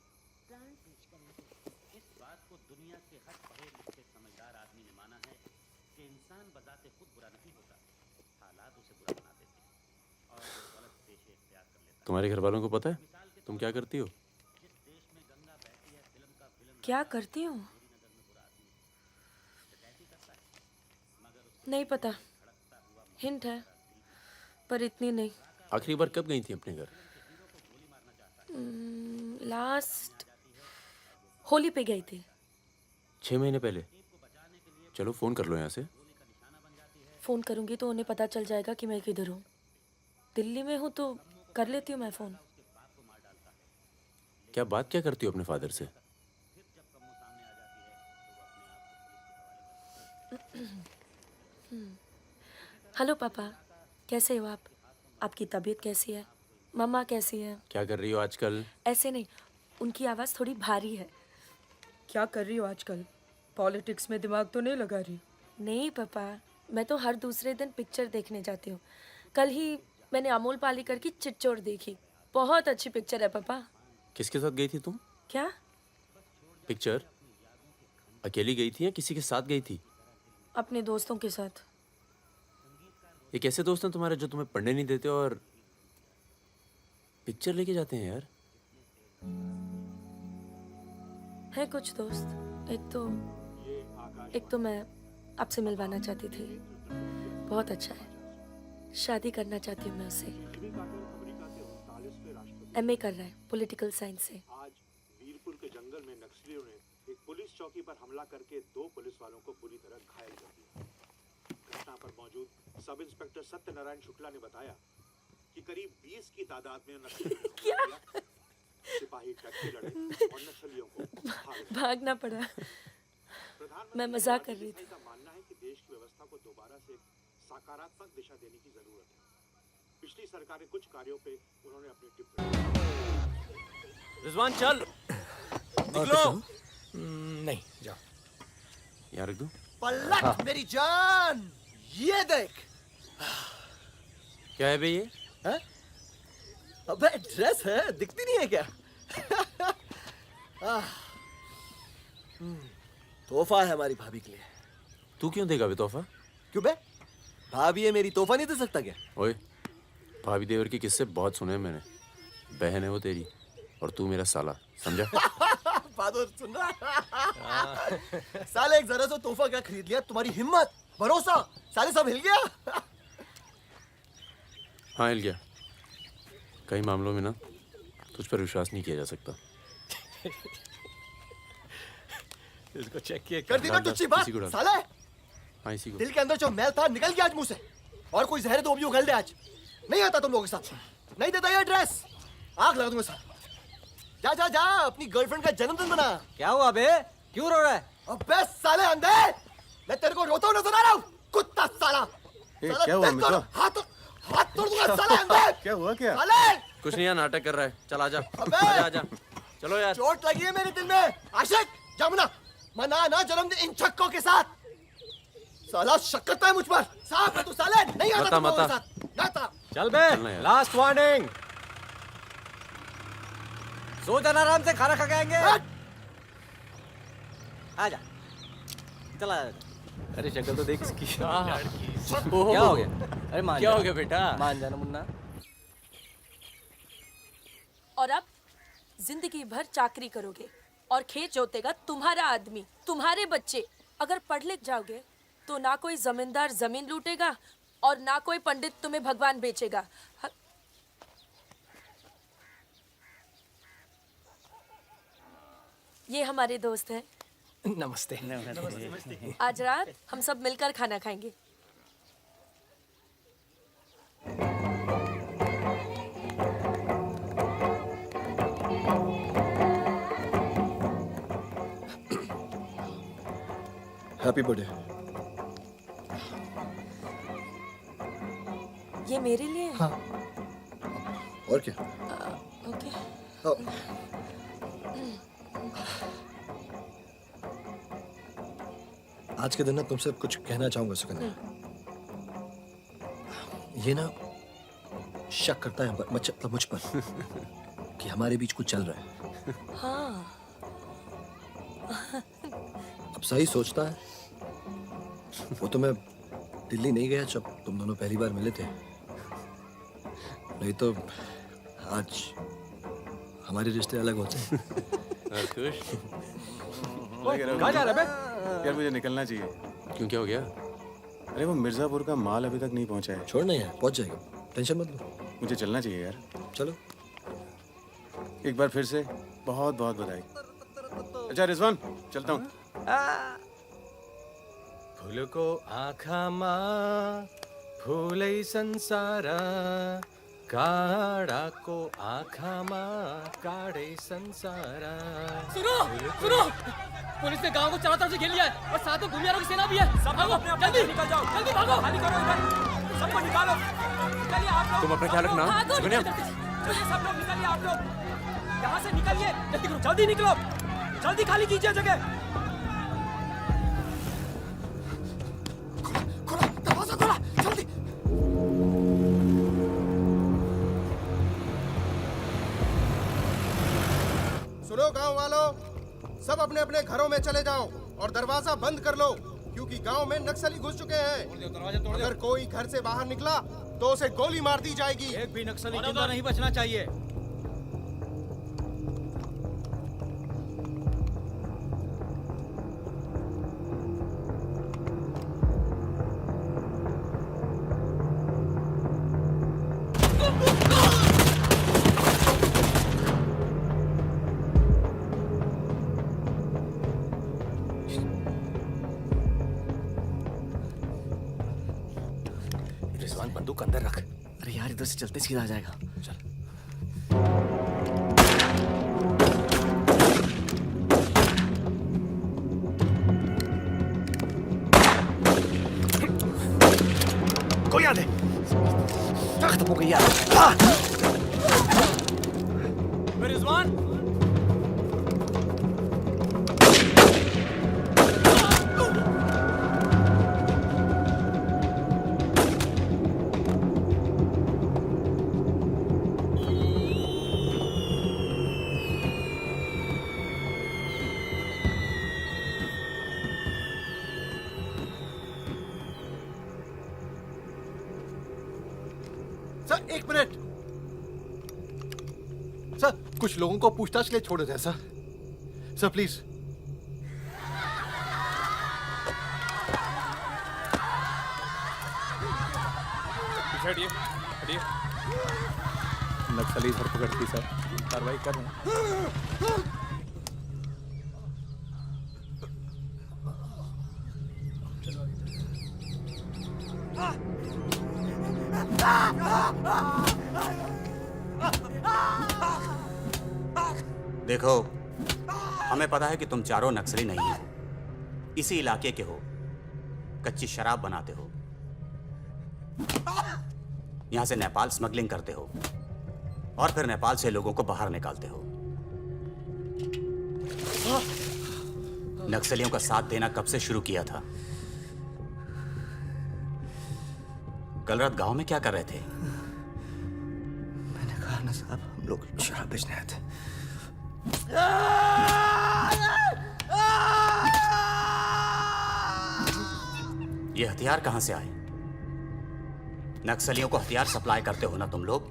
प्राण पेश करेंगे। इस बात को दुनिया के हर पढ़े लिखे समझदार आदमी ने माना है कि इंसान बजाते खुद बुरा नहीं होता, हालात उसे बुरा बना देते हैं और वो गलत पेशे इख्तियार कर लेता है। तुम्हारे घर वालों को पता है तुम क्या करती हो? क्या करती हूँ? नहीं पता, हिंट है पर इतनी नहीं। आखिरी बार कब गई थी अपने घर? लास्ट होली पे गई थी। 6 महीने पहले। चलो फोन कर लो यहाँ से। फोन करूंगी तो उन्हें पता चल जाएगा कि मैं किधर हूँ। दिल्ली में हूँ तो कर लेती हूँ मैं फोन। क्या बात क्या करती हो अपने फादर से? हेलो पापा, कैसे हो आप? आपकी तबीयत कैसी है? मम्मा कैसी है? क्या कर रही हो आजकल? ऐसे नहीं, उनकी आवाज़ थोड़ी भारी है। क्या कर रही हो आजकल? पॉलिटिक्स में दिमाग तो नहीं लगा रही? नहीं पापा, मैं तो हर दूसरे दिन पिक्चर देखने जाती हूँ। कल ही मैंने अमोल पालेकर की चिट्चोर देखी। बहुत अच्छी पिक्चर है पापा। किसके साथ गई थी तुम? क्या? पिक्चर अकेली गई थी या किसी के साथ गई थी? अपने दोस्तों के साथ। ये कैसे दोस्त हैं तुम्हारे जो तुम्हें पढ़ने नहीं देते और पिक्चर लेके जाते हैं यार? है कुछ दोस्त। एक तो मैं आपसे मिलवाना चाहती थी। बहुत अच्छा है। शादी करना चाहती हूँ मैं उससे। MA कर रहा है पॉलिटिकल साइंस से। आज वीरपुर के जंगल में नक्सलियों ने एक पुलिस चौकी पर हमला करके 2 पुलिस वालों को बुरी तरह घायल कर दिया। घटना पर मौजूद सब इंस्पेक्टर सत्यनारायण शुक्ला ने बताया कि करीब 20 की तादाद में नक्सली सिपाही टक्के लड़े और नक्सलियों को भागना पड़ा। मैं मजाक कर रही थी। का मानना है कि देश की व्यवस्था को दोबारा से सकारात्मक दिशा देने की जरूरत है। पिछली सरकार के कुछ कार्यों पे उन्होंने अपनी टिप्पणी। रिजवान चल निकलो। नहीं जाओ। यहाँ रख दूं? पलट मेरी जान, ये देख। क्या है बे ये? है? अबे ड्रेस है, दिखती नहीं है क्या? तोहफा है हमारी भाभी के लिए। तू क्यों देगा बे तोहफा? क्यों बे? भाभी है मेरी, तोहफा नहीं दे सकता क्या? ओए, भाभी देवर के किस्से बहुत सुने हैं मैंने। बहन है वो तेरी और तू मेरा साला, समझा? बहादुर सुन रहा? साले एक जरा सा तोहफा क्या खरीद लिया? तुम्हारी हिम्मत, भरोसा, साले सब हिल गया। हाँ हिल गया। कई मामलों में ना तुझ पर विश्वास नहीं किया जा सकता। इसको चेक किए कर दी ना तुझी बात, साले। हाँ इसी को। दिल के अंदर जो मैल था निकल गया आज मुंह से। और कोई जहर दो भी उगल दे आज। नहीं आता तुम लोगों के साथ। नहीं देता ये ड्रेस, आग लगा दूंगा साथ। जा जा जा, अपनी गर्लफ्रेंड का जन्मदिन मना। क्या हुआ बे? क्यों रो रहा है? अबे साले अंधे, मैं तेरे को रोता हुआ नजर आ रहा हूँ, कुत्ता साला। क्या हुआ मित्रा? हाथ तोड़ दूंगा साले अंधे। क्या हुआ क्या? साले कुछ नहीं यार, नाटक कर रहा है। चल आजा। अबे आजा आजा। चलो यार। चोट लगी है मेरे दिल में। आशिक जमुना, मना ना जन्मदिन इन छक्कों के साथ। साला शक करता है मुझ पर। साफ है तू साले, नहीं आता तुम लोगों के साथ। नाता। चल बे, लास्ट वार्निंग। सो जाना आराम से, खाना खा के आएंगे। आजा, चला। अरे शक्ल तो देख इसकी। क्या हो गया? अरे मान क्या जा। हो गया बेटा? मान जाना मुन्ना। और अब जिंदगी भर चाकरी करोगे और खेत जोतेगा तुम्हारा आदमी, तुम्हारे बच्चे। अगर पढ़ लिख जाओगे तो ना कोई जमींदार जमीन लूटेगा और ना कोई पंडित तुम्हें भगवान बेचेगा। ये हमारे दोस्त हैं। नमस्ते। आज रात हम सब मिलकर खाना खाएंगे। Happy birthday. ये मेरे लिए है? हाँ। और क्या? ओके। आज के दिन ना तुमसे कुछ कहना चाहूंगा सुकन्या। ये ना शक करता है मतलब मुझ पर कि हमारे बीच कुछ चल रहा है। हाँ। अब सही सोचता है। वो तो मैं दिल्ली नहीं गया जब तुम दोनों पहली बार मिले थे। नहीं तो आज हमारे रिश्ते अलग होते हैं। खुश? कहाँ जा रहा है बे? यार मुझे निकलना चाहिए। क्यों, क्या हो गया? अरे वो मिर्जापुर का माल अभी तक नहीं पहुंचा है। छोड़ना यार, पहुंच जाएगा, टेंशन मत लो। मुझे चलना चाहिए यार। चलो। एक बार फिर से बहुत बहुत बधाई। अच्छा रिजवान, चलता हूँ। फूल को आखा माँ फूलै संसार, काड़ा को आखा माँ काड़े संसार। सुनो सुनो, पुलिस ने गांव को चारों तरफ से घेर लिया है और साथ में भूमियारों की सेना भी है। सब भागो, जल्दी निकल जाओ, जल्दी भागो, खाली करो इधर, सबको निकालो। चलिए आप लोग, तुम अपना ख्याल रखना। सुकन्या, चलिए सब लोग निकलिए, आप लोग यहाँ से निकलिए, जल्दी करो, जल्दी निकलो, जल्दी खाली कीजिए जगह। दरवाजा खोला, जल्दी। सुनो गांव वालों, सब अपने अपने घरों में चले जाओ और दरवाजा बंद कर लो, क्योंकि गांव में नक्सली घुस चुके हैं। अगर कोई घर से बाहर निकला तो उसे गोली मार दी जाएगी। एक भी नक्सली जिंदा नहीं बचना चाहिए। अबे यार इधर से चलते सीधा आ जाएगा। चल। कोई आ दे। खत्म हो गई यार। रिजवान सर एक मिनट सर, कुछ लोगों को पूछताछ के लिए छोड़ देते हैं सर। Sir please. हटिए हटिए। नक्सली धरपकड़ की सर, कार्रवाई कर रहे हैं। देखो, हमें पता है कि तुम चारों नक्सली नहीं हो, इसी इलाके के हो, कच्ची शराब बनाते हो, यहां से नेपाल स्मगलिंग करते हो और फिर नेपाल से लोगों को बाहर निकालते हो। नक्सलियों का साथ देना कब से शुरू किया था? कल रात गांव में क्या कर रहे थे? मैंने कहा ना साहब, हम लोग शराब बेचने आए थे। ये हथियार कहां से आए? नक्सलियों को हथियार सप्लाई करते हो ना तुम लोग?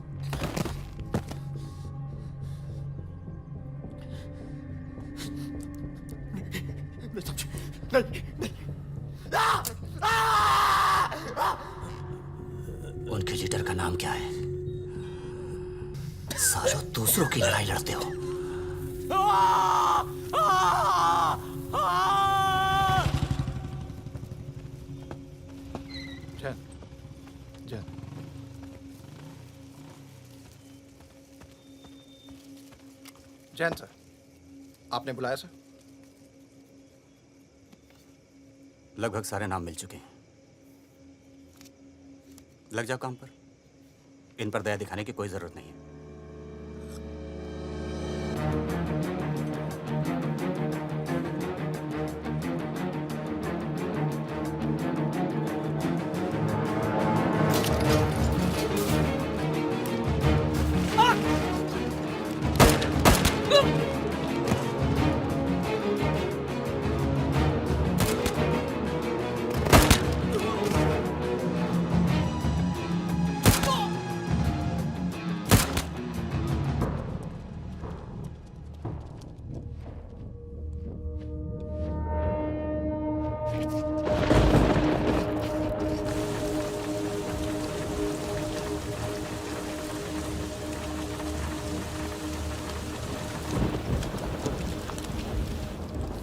उनके लीडर का नाम क्या है? सालों दूसरों की लड़ाई लड़ते हो। जैन, जैन। जैन सर, आपने बुलाया सर? लगभग सारे नाम मिल चुके हैं। लग जाओ काम पर। इन पर दया दिखाने की कोई जरूरत नहीं है।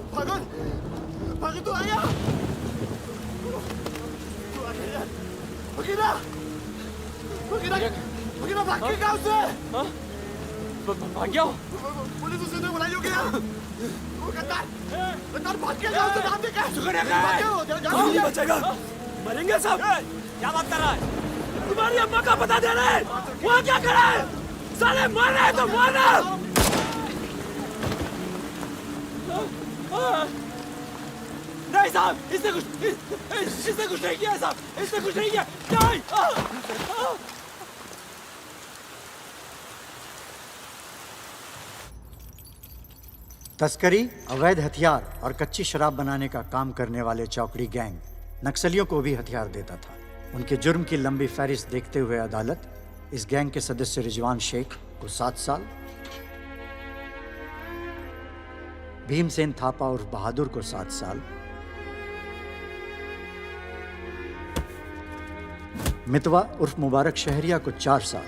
भागो, तू आया? तू आ गया? भगीना! भगीना! भगीना भाग के गाँव से! भाग गया? पुलिस उसे ने बुलाई हो गया? वो गद्दार भाग के गाँव से नाम देखा? सुगड़िया कहाँ है? नहीं बचेगा। मरेंगे सब। क्या बात कर रहा है? तुम्हारी अम्मा का पता दे रहे हैं। वहाँ क्या कर रहा है? साले मार रहे हैं तो मारना। नहीं साहब, इसने कुछ नहीं किया साहब, इसने कुछ नहीं किया। नहीं। तस्करी, अवैध हथियार और कच्ची शराब बनाने का काम करने वाले चौकड़ी गैंग नक्सलियों को भी हथियार देता था। उनके जुर्म की लंबी फहरिस्त देखते हुए अदालत इस गैंग के सदस्य रिजवान शेख को 7 साल, भीमसेन थापा उर्फ बहादुर को 7 साल, मितवा उर्फ मुबारक शहरिया को 4 साल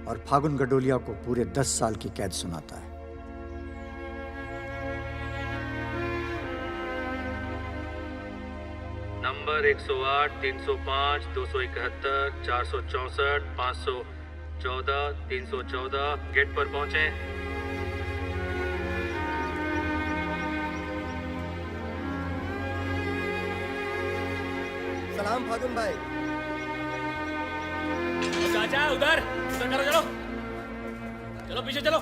और फागुन गडोलिया को पूरे 10 साल की कैद सुनाता है। नंबर 108 305 271 464 514 314 गेट पर पहुंचे। सलाम फागुन भाई। चाचा उधर करो, चलो चलो पीछे चलो।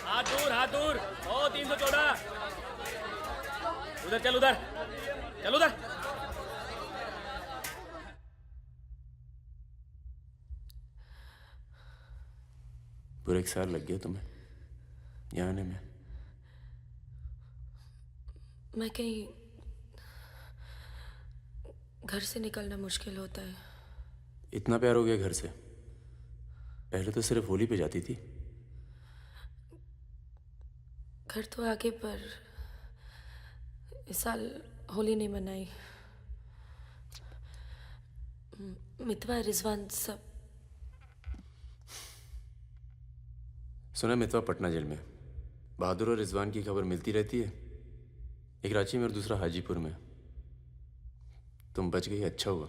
हाथ दूर। ओ 314 उधर चल, उधर। पूरा 1 साल लग गया तुम्हें यहाँ आने में। मैं कहीं घर से निकलना मुश्किल होता है। इतना प्यार हो गया घर से? पहले तो सिर्फ होली पे जाती थी। घर तो आगे, पर इस साल होली नहीं मनाई। मितवा रिजवान सब। सुना मितवा पटना जेल में। बहादुर और रिजवान की खबर मिलती रहती है, एक रांची में और दूसरा हाजीपुर में। तुम बच गई, अच्छा हुआ।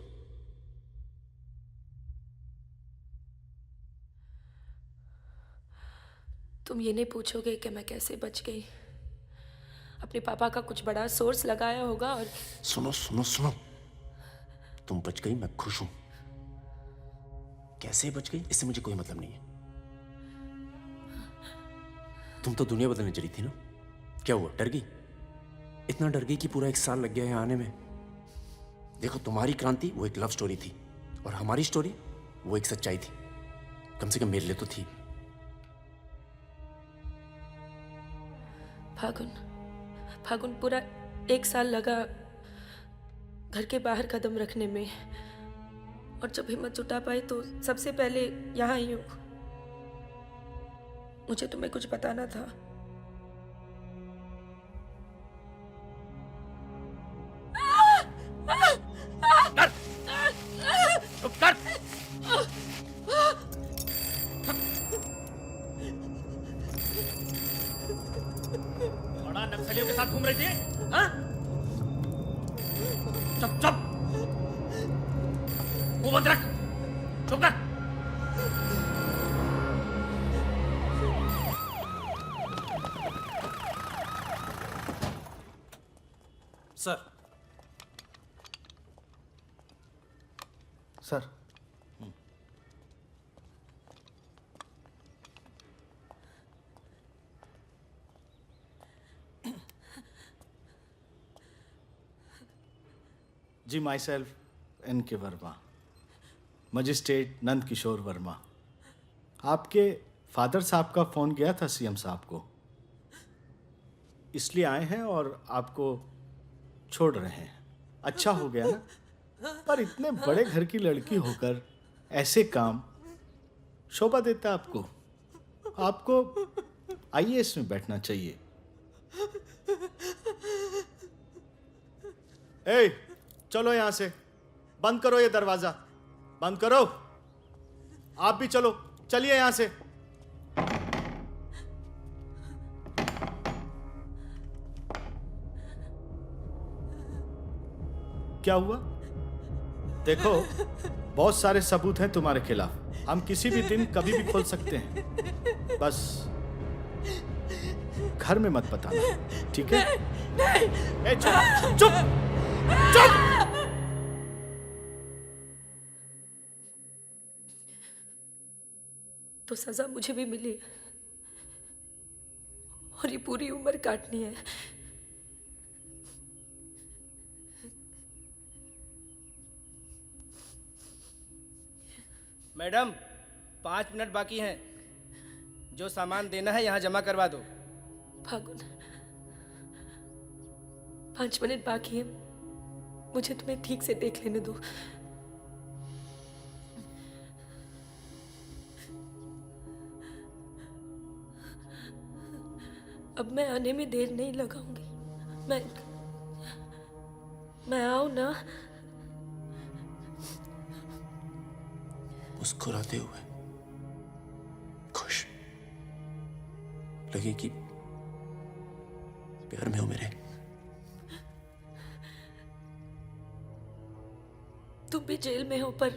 तुम ये नहीं पूछोगे कि मैं कैसे बच गई? अपने पापा का कुछ बड़ा सोर्स लगाया होगा और सुनो, तुम बच गई, मैं खुश हूं। कैसे बच गई इससे मुझे कोई मतलब नहीं है। तुम तो दुनिया बदलने चली थी ना, क्या हुआ, डर गई? इतना डर गई कि पूरा 1 साल लग गया है आने में। देखो, तुम्हारी क्रांति वो एक लव स्टोरी थी और हमारी स्टोरी वो एक सच्चाई थी। कम से कम मेरे लिए तो थी। फागुन पूरा 1 साल लगा घर के बाहर कदम रखने में, और जब हिम्मत जुटा पाई तो सबसे पहले यहाँ आई हूँ। मुझे तुम्हें कुछ बताना था। बड़ा नक्सलियों के साथ घूम रही थी, हाँ? चुप मुंह बंद रख, चुप कर। Sir ji, myself N.K. Verma, magistrate Nand Kishore Verma. आपके फादर साहब का फ़ोन गया था सीएम साहब को, इसलिए आए हैं और आपको छोड़ रहे हैं। अच्छा हो गया ना, पर इतने बड़े घर की लड़की होकर ऐसे काम शोभा देता आपको। आपको IAS में बैठना चाहिए। ए, चलो यहां से, बंद करो ये दरवाजा, बंद करो। आप भी चलो, चलिए यहां से। क्या हुआ? देखो, बहुत सारे सबूत हैं तुम्हारे खिलाफ। हम किसी भी दिन कभी भी खोल सकते हैं। बस घर में मत बताना, ठीक है? ए, चुप। तो सजा मुझे भी मिली और ये पूरी उम्र काटनी है। मैडम, 5 मिनट बाकी हैं। जो सामान देना है यहाँ जमा करवा दो। फागुन, 5 मिनट बाकी है, मुझे तुम्हें ठीक से देख लेने दो। अब मैं आने में देर नहीं लगाऊंगी। मैं आऊं ना? मुस्कुराते हुए, खुश, लगे कि प्यार में हो मेरे। तुम भी जेल में हो, पर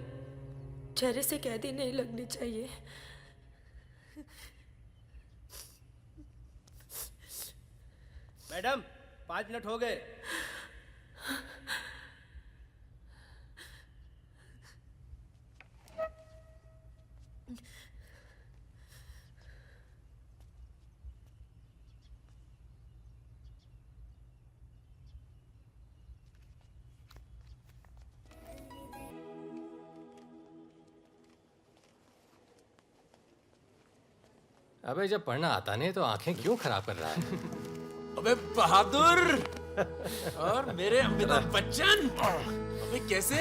चेहरे से कैदी नहीं लगनी चाहिए। मैडम 5 मिनट हो गए। अबे जब पढ़ना आता नहीं तो आंखें क्यों खराब कर रहा है? अबे बहादुर और मेरे अमिताभ बच्चन, अबे कैसे?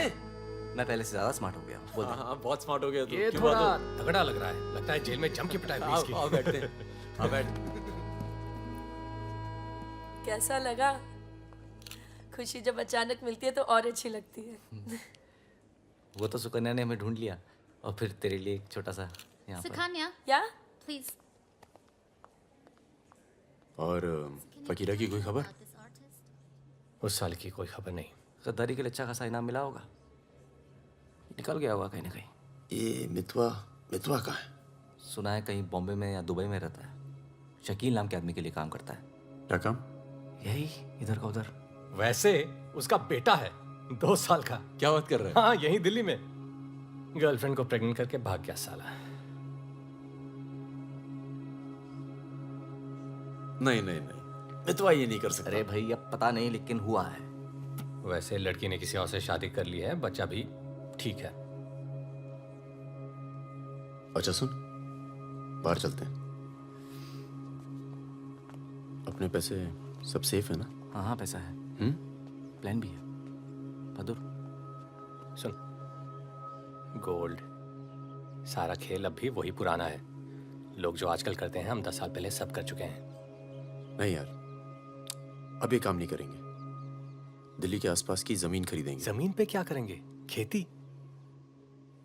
मैं पहले से ज्यादा स्मार्ट हो गया। बोल दे। हाँ बहुत स्मार्ट हो गया तू। ये क्यों थोड़ा बहादुर? तगड़ा लग रहा है। लगता है जेल में जम के पिटाई हुई इसकी। आओ बैठते हैं। आओ बैठ। कैसा लगा? खुशी जब अचानक मिलती है तो और अच्छी लगती है। वो तो सुकन्या ने हमें ढूंढ लिया और फिर तेरे लिए एक छोटा सा यहाँ पर। सुकन्या, या प्लीज। और फकीरा की कोई खबर? उस साल की कोई खबर नहीं। गद्दारी के लिए अच्छा खासा इनाम मिला होगा, निकल गया होगा कहीं ना कहीं। ये मितवा कहाँ है? सुना है कहीं बॉम्बे में या दुबई में रहता है। शकील नाम के आदमी के लिए काम करता है। क्या काम? यही इधर का उधर। वैसे उसका बेटा है 2 साल का। क्या बात कर रहा है? हाँ यहीं दिल्ली में। गर्लफ्रेंड को प्रेग्नेंट करके भाग गया साला। नहीं मितवा ये नहीं कर सकता। अरे भाई अब पता नहीं, लेकिन हुआ है। वैसे लड़की ने किसी और से शादी कर ली है, बच्चा भी ठीक है। अच्छा सुन, बाहर चलते हैं। अपने पैसे सब सेफ है ना? हाँ पैसा है। प्लान भी है। बहादुर सुन, गोल्ड सारा खेल अब भी वही पुराना है। लोग जो आजकल करते हैं हम 10 साल पहले सब कर चुके हैं। नहीं यार, अब ये काम नहीं करेंगे। दिल्ली के आसपास की जमीन खरीदेंगे। जमीन पे क्या करेंगे? खेती?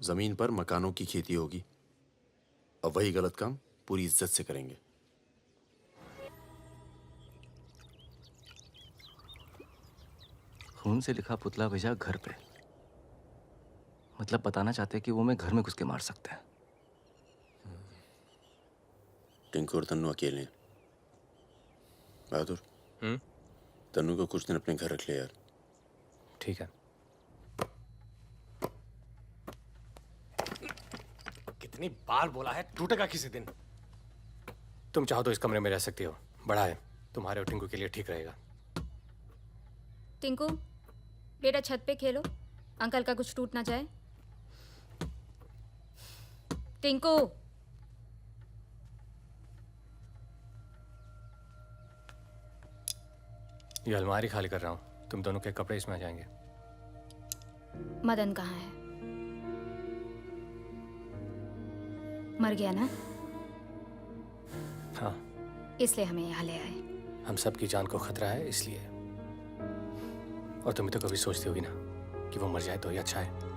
जमीन पर मकानों की खेती होगी और वही गलत काम पूरी इज्जत से करेंगे। खून से लिखा पुतला भेजा घर पे। मतलब बताना चाहते हैं कि वो मैं घर में घुस के मार सकते हैं। टिंकू और तन्नू अकेले हैं। बहादुर, तन्नू को कुछ दिन अपने घर रख ले यार। ठीक है। कितनी बार बोला है, टूटेगा किसी दिन। तुम चाहो तो इस कमरे में रह सकती हो, बड़ा है, तुम्हारे और टिंकू के लिए ठीक रहेगा। टिंकू बेटा छत पे खेलो, अंकल का कुछ टूट ना जाए। टिंकू ये अलमारी खाली कर रहा हूँ, तुम दोनों के कपड़े इसमें आ जाएंगे। मदन कहाँ है? मर गया ना? हाँ, इसलिए हमें यहाँ ले आए। हम सबकी जान को खतरा है इसलिए। और तुम तो कभी सोचती होगी ना कि वो मर जाए तो ही अच्छा है।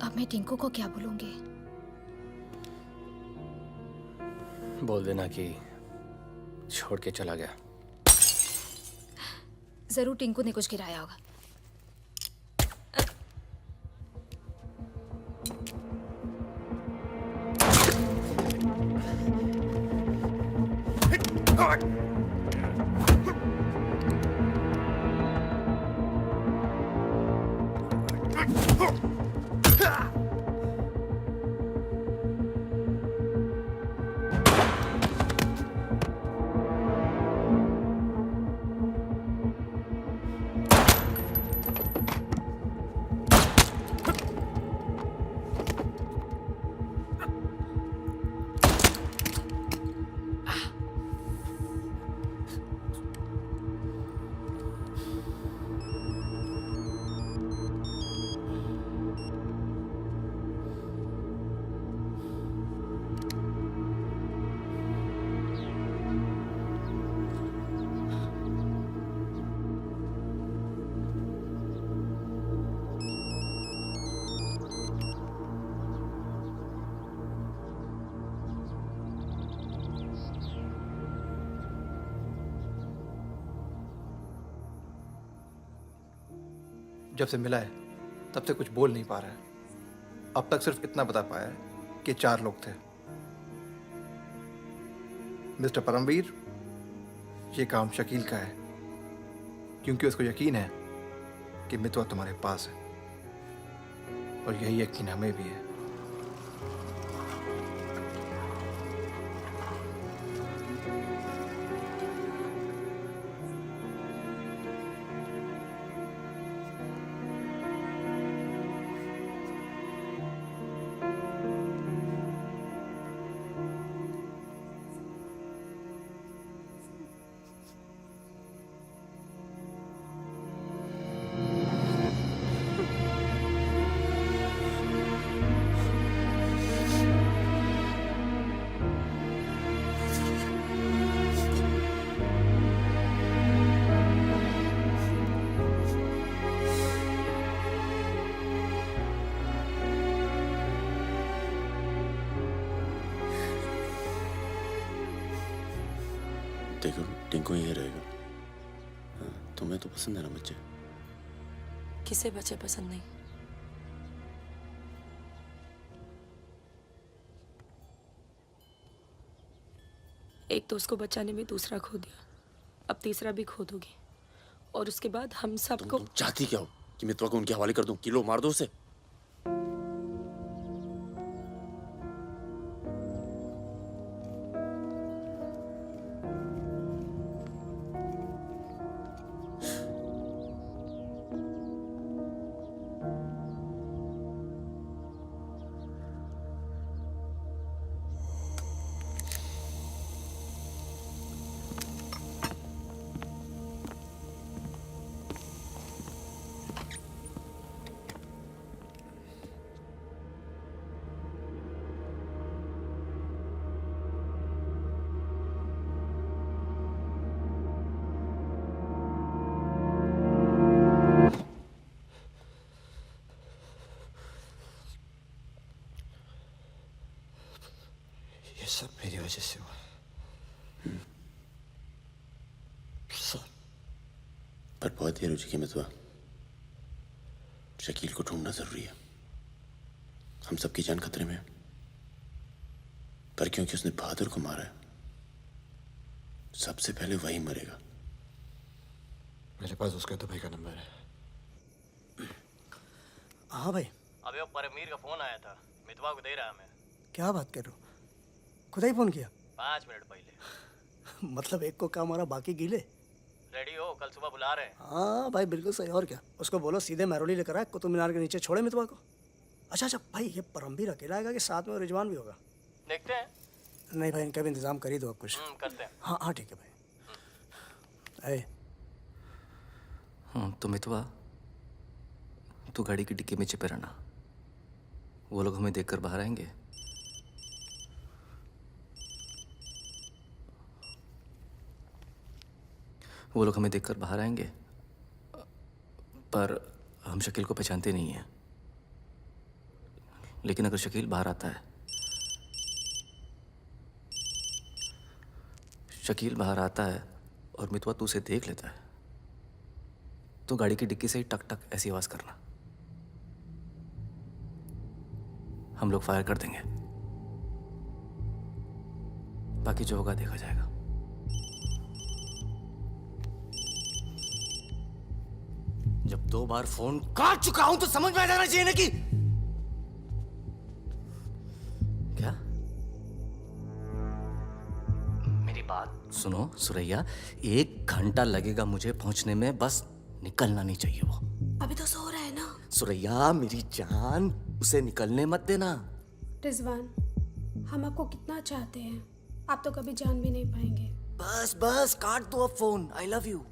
अब मैं टिंकू को क्या बोलूंगी? बोल देना कि छोड़ के चला गया। जरूर टिंकू ने कुछ गिराया होगा। जब से मिला है तब से कुछ बोल नहीं पा रहा है। अब तक सिर्फ इतना बता पाया है कि 4 लोग थे। मिस्टर परमवीर, ये काम शकील का है, क्योंकि उसको यकीन है कि मितवा तुम्हारे पास है, और यही यकीन हमें भी है। देखो टिंकू यही रहेगा। हाँ, तुम्हें तो पसंद है ना बच्चे? किसे बच्चे पसंद नहीं? एक तो उसको बचाने में दूसरा खो दिया, अब तीसरा भी खो दोगी, और उसके बाद हम सबको। तुम चाहती क्या हो कि मितवा को उनके हवाले कर दूं? किलो मार दो उसे। ये सब मेरी वजह से हुआ। सब। पर बहुत देर हो चुकी मितवा। शकील को ढूंढना जरूरी है। हम सबकी जान खतरे में है, पर क्योंकि उसने बहादुर को मारा है, सबसे पहले वही मरेगा। मेरे पास उसका दुबई का नंबर है। हाँ भाई। अबे वो परमीर का फोन आया था, मितवा को दे रहा मैं। क्या बात कर रहे हो? खुदा ही फोन किया? 5 मिनट पहले। मतलब एक को काम, और बाकी गीले। रेडी हो, कल सुबह बुला रहे हैं। हाँ भाई बिल्कुल सही। और क्या, उसको बोलो सीधे महरौली लेकर आए, कुतुब मीनार के नीचे छोड़े मितवा को। अच्छा भाई, ये परमवीर अकेला आएगा कि साथ में रिजवान भी होगा? देखते हैं। नहीं भाई, इनका भी इंतजाम कर ही दो आप कुछ। करते हैं। हाँ हाँ ठीक है भाई। तो मितवा, तू गाड़ी की डिक्की में छिपे रहना। वो लोग हमें देखकर बाहर आएंगे। वो लोग हमें देखकर बाहर आएंगे, पर हम शकील को पहचानते नहीं हैं। लेकिन अगर शकील बाहर आता है, शकील बाहर आता है और मितवा तू उसे देख लेता है, तो गाड़ी की डिक्की से ही टक टक ऐसी आवाज करना। हम लोग फायर कर देंगे, बाकी जो होगा देखा जाएगा। जब 2 बार फोन काट चुका हूं तो समझ में आ जाना चाहिए ना कि क्या। मेरी बात सुनो सुरैया, 1 घंटा लगेगा मुझे पहुंचने में, बस निकलना नहीं चाहिए वो। अभी तो सो रहा है ना। सुरैया मेरी जान, उसे निकलने मत देना। रिजवान, हम आपको कितना चाहते हैं, आप तो कभी जान भी नहीं पाएंगे। बस बस काट दो अब फोन। I love you.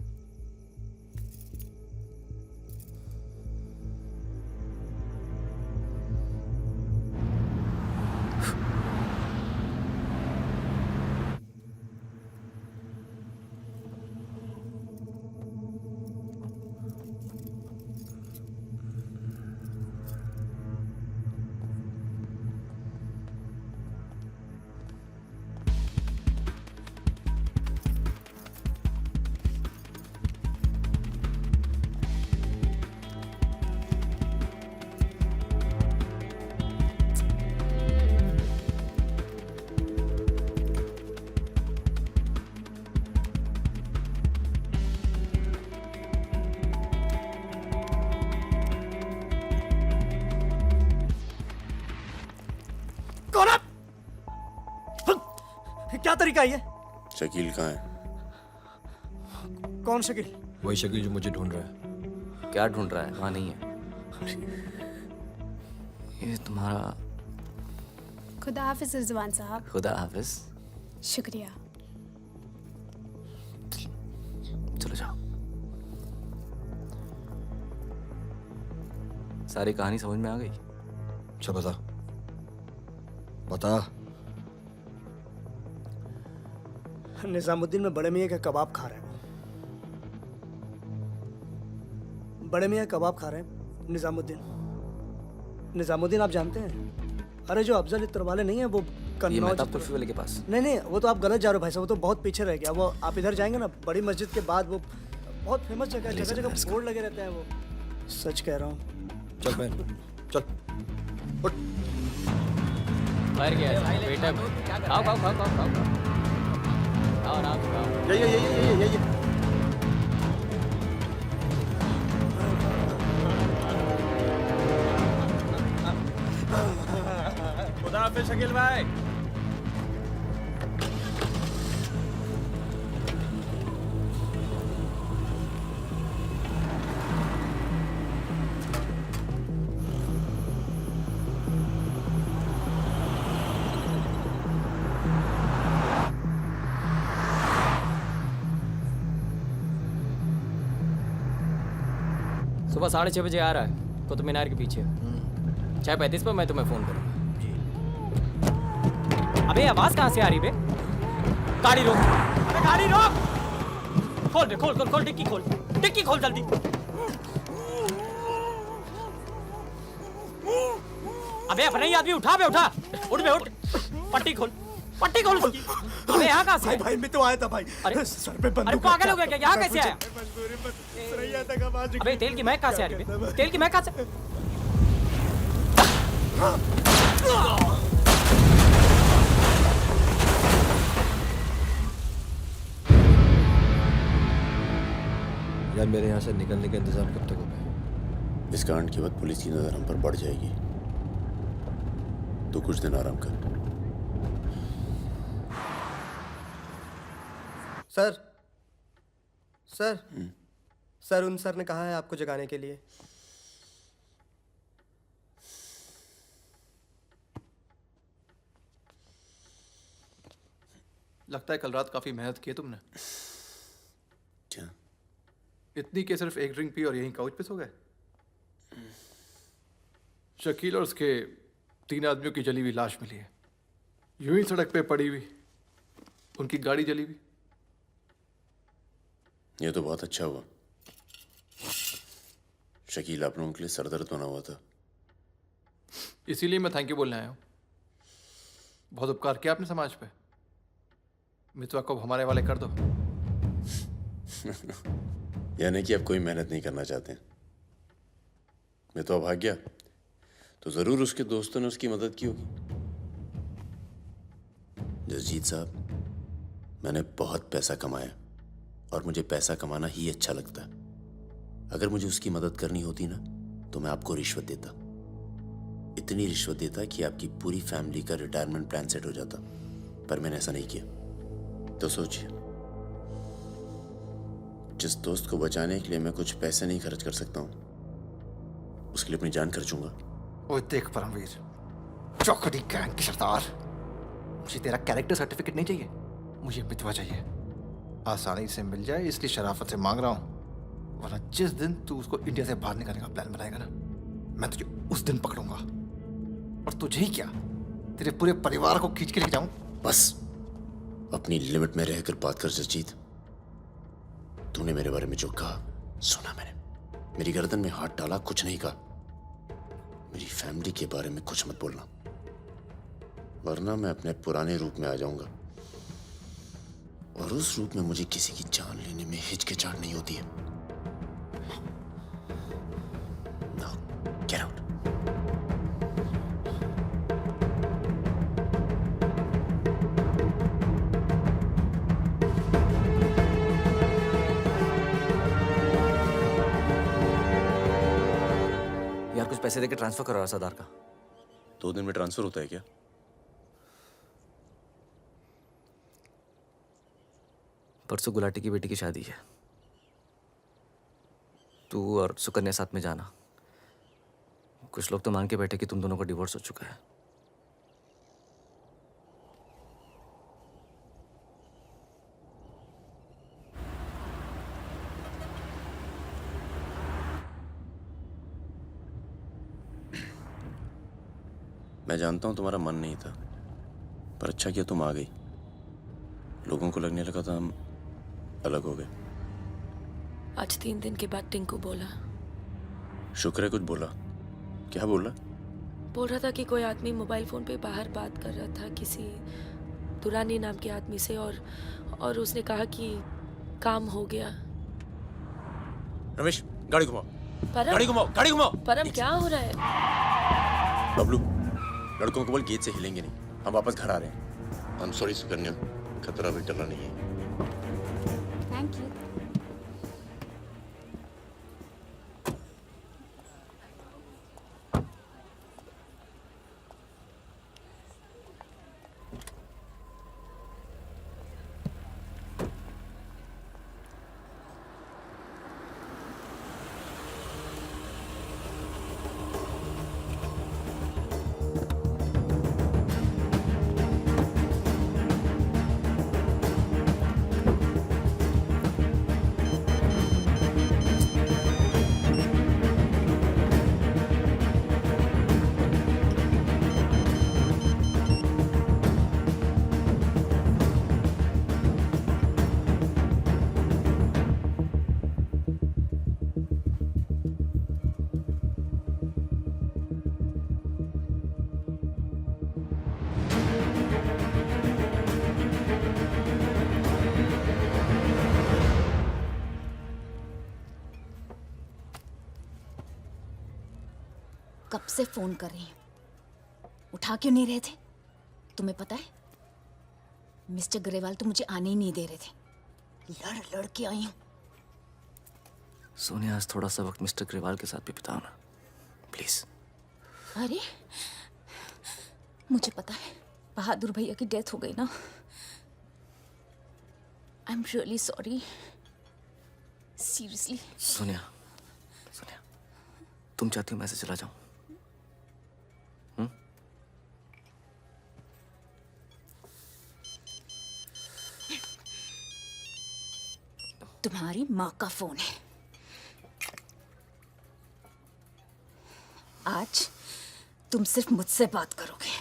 कौन है? क्या तरीका है ये? शकील कहाँ है? कौन शकील? वही शकील जो मुझे ढूंढ रहा है। क्या ढूंढ रहा है? वहाँ नहीं है। ये तुम्हारा। खुदा हाफिज रिजवान साहब। खुदा हाफिज। शुक्रिया। चलो जाओ। सारी कहानी समझ में आ गई? अच्छा बता बता। निजामुद्दीन में बड़े मियाँ का कबाब खा रहे हैं। बड़े मियाँ कबाब खा रहे हैं। निजामुद्दीन आप जानते हैं? अरे जो अफजल इत्र वाले नहीं है वो ये कन्नौज। मेहताब कुल्फी वाले के पास। नहीं वो तो आप गलत जा रहे हो भाई साहब, वो तो बहुत पीछे रह गया। वो आप इधर जाएंगे ना बड़ी मस्जिद के बाद, वो बहुत फेमस जगह है, जगह जगह बोर्ड लगे रहते हैं। वो सच कह रहा हूँ। चल बहन चल उठ। मर गया बेटा। खाओ खाओ खाओ खाओ खाओ खाओ आराम से खाओ। ये खुदा हाफिज शकील भाई। सुबह 6:30 बजे आ रहा है कुतुब मीनार के पीछे। 6:35 पर मैं तुम्हें फोन करूंगा। अबे आवाज कहाँ से आ रही बे? गाड़ी रोक। अबे गाड़ी रोक। खोल बे खोल खोल खोल डिक्की खोल। डिक्की खोल जल्दी। अबे अपने ही आदमी उठा बे उठा। उठ बे उठ। पट्टी खोल। पट्टी खोल उसकी। अबे यहाँ कहाँ से? भाई मैं तो आया था भाई। अरे सर पे बंदूक। अरे पागल हो गया क्या? यहाँ कैसे आया? अबे अबे तेल की महक कहाँ से आ रही है? तेल की महक कहाँ से? यार मेरे यहाँ से निकलने का इंतजाम कब तक हो पाए? इस कांड के बाद पुलिस की नजर हम पर बढ़ जाएगी, तो कुछ दिन आराम कर। सर सर उन सर ने कहा है आपको जगाने के लिए। लगता है कल रात काफी मेहनत की है तुमने। क्या? इतनी कि सिर्फ एक ड्रिंक पी और यहीं काउच पे सो गए? शकील और उसके 3 आदमियों की जली हुई लाश मिली है, यूं ही सड़क पे पड़ी हुई। उनकी गाड़ी जली हुई। ये तो बहुत अच्छा हुआ। शकील आप लोगों के लिए सरदर्द बना हुआ था। इसीलिए मैं थैंक यू बोलने आया हूँ। बहुत उपकार किया आपने समाज पे। मितवा को हमारे वाले कर दो। यानी कि आप कोई मेहनत नहीं करना चाहते। मितवा भाग गया तो जरूर उसके दोस्तों ने उसकी मदद की होगी। जसजीत साहब, मैंने बहुत पैसा कमाया और मुझे पैसा कमाना ही अच्छा लगता है। अगर मुझे उसकी मदद करनी होती ना तो मैं आपको रिश्वत देता, इतनी रिश्वत देता कि आपकी पूरी फैमिली का रिटायरमेंट प्लान सेट हो जाता। पर मैंने ऐसा नहीं किया। तो सोचिए, जिस दोस्त को बचाने के लिए मैं कुछ पैसे नहीं खर्च कर सकता हूं, उसके लिए अपनी जान खर्चूंगा। ओए देख परमवीर, चौकड़ी गैंग की सरदार, मुझे तेरा कैरेक्टर सर्टिफिकेट नहीं चाहिए, मुझे मितवा चाहिए। आसानी से मिल जाए इसलिए शराफत से मांग रहा हूँ, वरना जिस दिन तू उसको इंडिया से बाहर निकालने का प्लान बनाएगा ना, मैं तुझे उस दिन पकड़ूंगा। और तुझे ही क्या, तेरे पूरे परिवार को खींच के लेके जाऊं। बस अपनी लिमिट में रहकर बात कर जसजीत। तूने मेरे बारे में जो कहा सुना मैंने, मेरी गर्दन में हाथ डाला, कुछ नहीं कहा। मेरी फैमिली के बारे में कुछ मत बोलना, वरना मैं अपने पुराने रूप में आ जाऊंगा। और उस रूप में मुझे किसी की जान लेने में हिचकिचाहट नहीं होती है। Now, get out. यार कुछ पैसे देके ट्रांसफर करो सरदार का। 2 दिन में ट्रांसफर होता है क्या? परसों गुलाटी की बेटी की शादी है। तू और सुकन्या साथ में जाना। कुछ लोग तो मान के बैठे कि तुम दोनों का डिवोर्स हो चुका है। मैं जानता हूँ तुम्हारा मन नहीं था, पर अच्छा किया तुम आ गई। लोगों को लगने लगा था हम अलग हो गए। आज 3 दिन के बाद टिंकू बोला। शुक्र है कुछ बोला। क्या बोला? बोल रहा था कि कोई आदमी मोबाइल फोन पे बाहर बात कर रहा था किसी दुरानी नाम के आदमी से, और उसने कहा कि काम हो गया। रमेश गाड़ी घुमाओ। परम, गाड़ी घुमाओ, गाड़ी घुमाओ। परम क्या हो रहा है? बबलू, लड़कों को बोल गेट से हिलेंगे नहीं, हम वापस घर आ रहे हैं। I'm sorry सुकन्या, खतरा भी टला नहीं है। Thank you. कब से फोन कर रही हूँ, उठा क्यों नहीं रहे थे? तुम्हें पता है मिस्टर ग्रेवाल तो मुझे आने ही नहीं दे रहे थे। लड़ लड़ के आई हूँ। सोनिया, आज थोड़ा सा वक्त मिस्टर ग्रेवाल के साथ भी बिताओ ना, प्लीज। अरे मुझे पता है बहादुर भैया की डेथ हो गई ना। I am really sorry, seriously. Sonia, Sonia, तुम चाहती हो मैं ऐसे चला जाऊं? तुम्हारी माँ का फोन है। आज तुम सिर्फ मुझसे बात करोगे।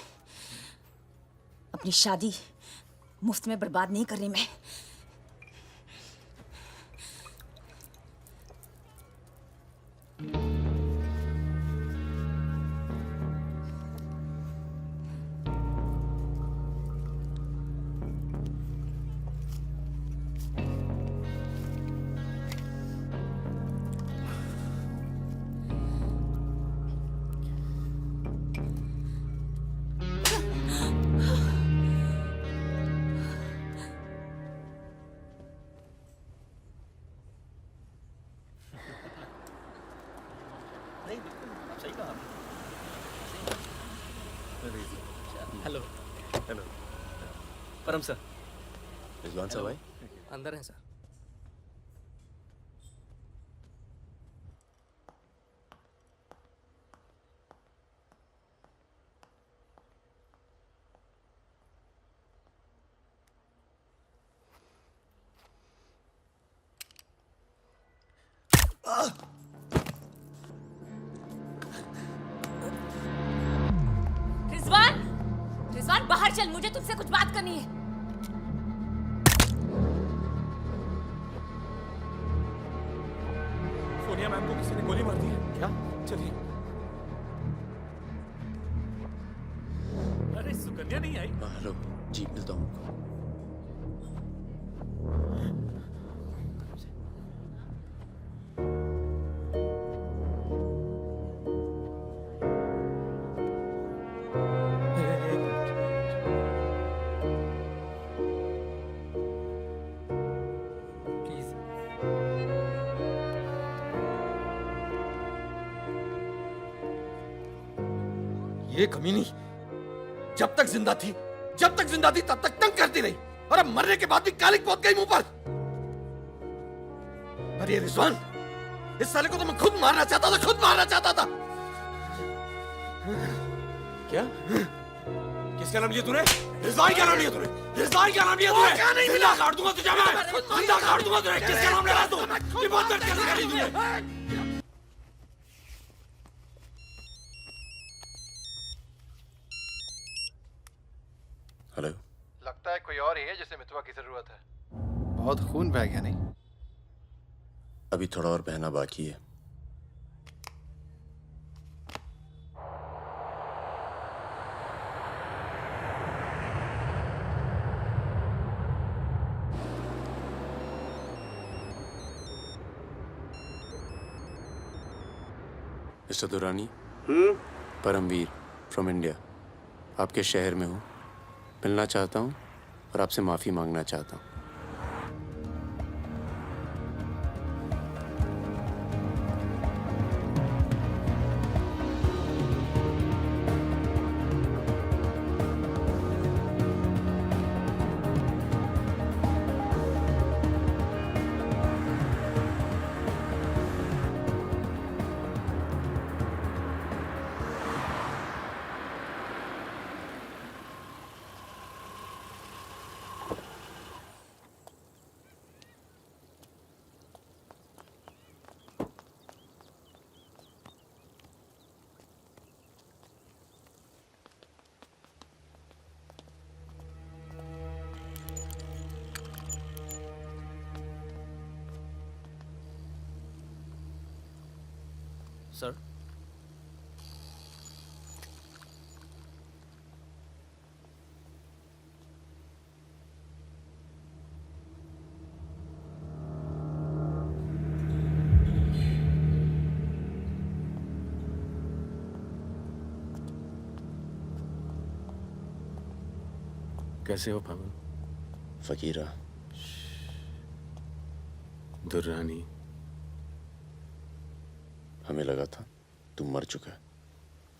अपनी शादी मुफ्त में बर्बाद नहीं कर रही मैं। हेलो। हेलो परम सर। रिजवान साहब भाई अंदर हैं सर। रिजवान, रिजवान बाहर चल, मुझे तुझसे कुछ बात करनी है। सोनिया मैम को किसी ने गोली मार दी है। क्या? चलिए। अरे सुकन्या नहीं आई? हेलो, जी मिलता हूँ आपको। ये कमीनी जब तक जिंदा थी तब तक तंग करती रही, और अब मरने के बाद भी कालिक पोत गई मुंह पर। अरे रिजवान, इस साले को तो मैं खुद मारना चाहता था, खुद मारना चाहता था। क्या? किसका नाम लिया तूने? रिजवान क्या नाम लिया तूने? रिजवान क्या नाम लिया तूने? क्या नहीं जिंदा काट दूंगा तुझे मैं, जिंदा काट दूंगा तुझे। किसका नाम ले रहा तू? ये बात दर्द कैसे करी तूने? हेलो। लगता है कोई और ही है जिसे मितवा की जरूरत है। बहुत खून बह गया नहीं? अभी थोड़ा और बहना बाकी है। Mister Durani, Paramvir from India, आपके शहर में हूँ, मिलना चाहता हूँ और आपसे माफ़ी मांगना चाहता हूँ। सर, कैसे हो फागुन? फकीरा, दुर्रानी, हमें लगा था तू मर चुका है,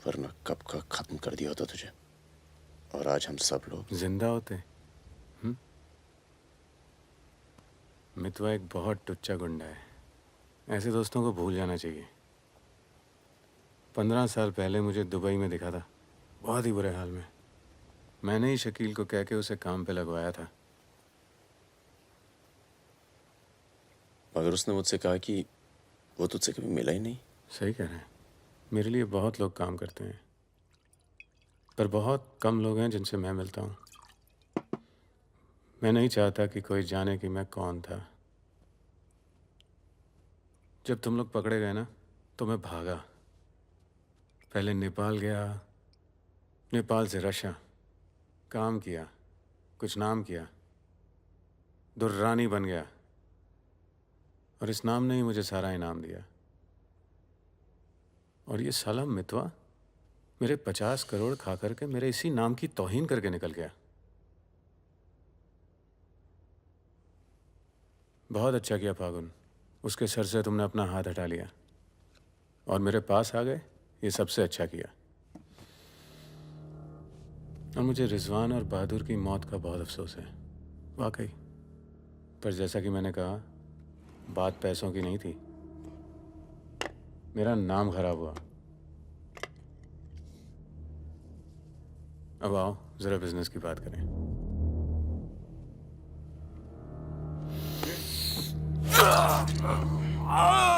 वरना कब का खत्म कर दिया होता तुझे। और आज हम सब लोग जिंदा होते। मितवा एक बहुत टुच्चा गुंडा है। ऐसे दोस्तों को भूल जाना चाहिए। 15 साल पहले मुझे दुबई में दिखा था, बहुत ही बुरे हाल में। मैंने ही शकील को कह के उसे काम पे लगवाया था। मगर उसने मुझसे कहा कि वो तुझसे कभी मिला ही नहीं। सही कह रहे हैं। मेरे लिए बहुत लोग काम करते हैं, पर बहुत कम लोग हैं जिनसे मैं मिलता हूँ। मैं नहीं चाहता कि कोई जाने कि मैं कौन था। जब तुम लोग पकड़े गए ना, तो मैं भागा। पहले नेपाल गया, नेपाल से रशिया, काम किया, कुछ नाम किया, दुर्रानी बन गया, और इस नाम ने ही मुझे सारा इनाम दिया। और ये साला मितवा मेरे 50 करोड़ खा करके मेरे इसी नाम की तौहीन करके निकल गया। बहुत अच्छा किया फागुन, उसके सर से तुमने अपना हाथ हटा लिया और मेरे पास आ गए। ये सबसे अच्छा किया। और मुझे रिजवान और बहादुर की मौत का बहुत अफसोस है, वाकई। पर जैसा कि मैंने कहा, बात पैसों की नहीं थी। मेरा नाम खराब हुआ। अब आओ जरा बिजनेस की बात करें। Ah!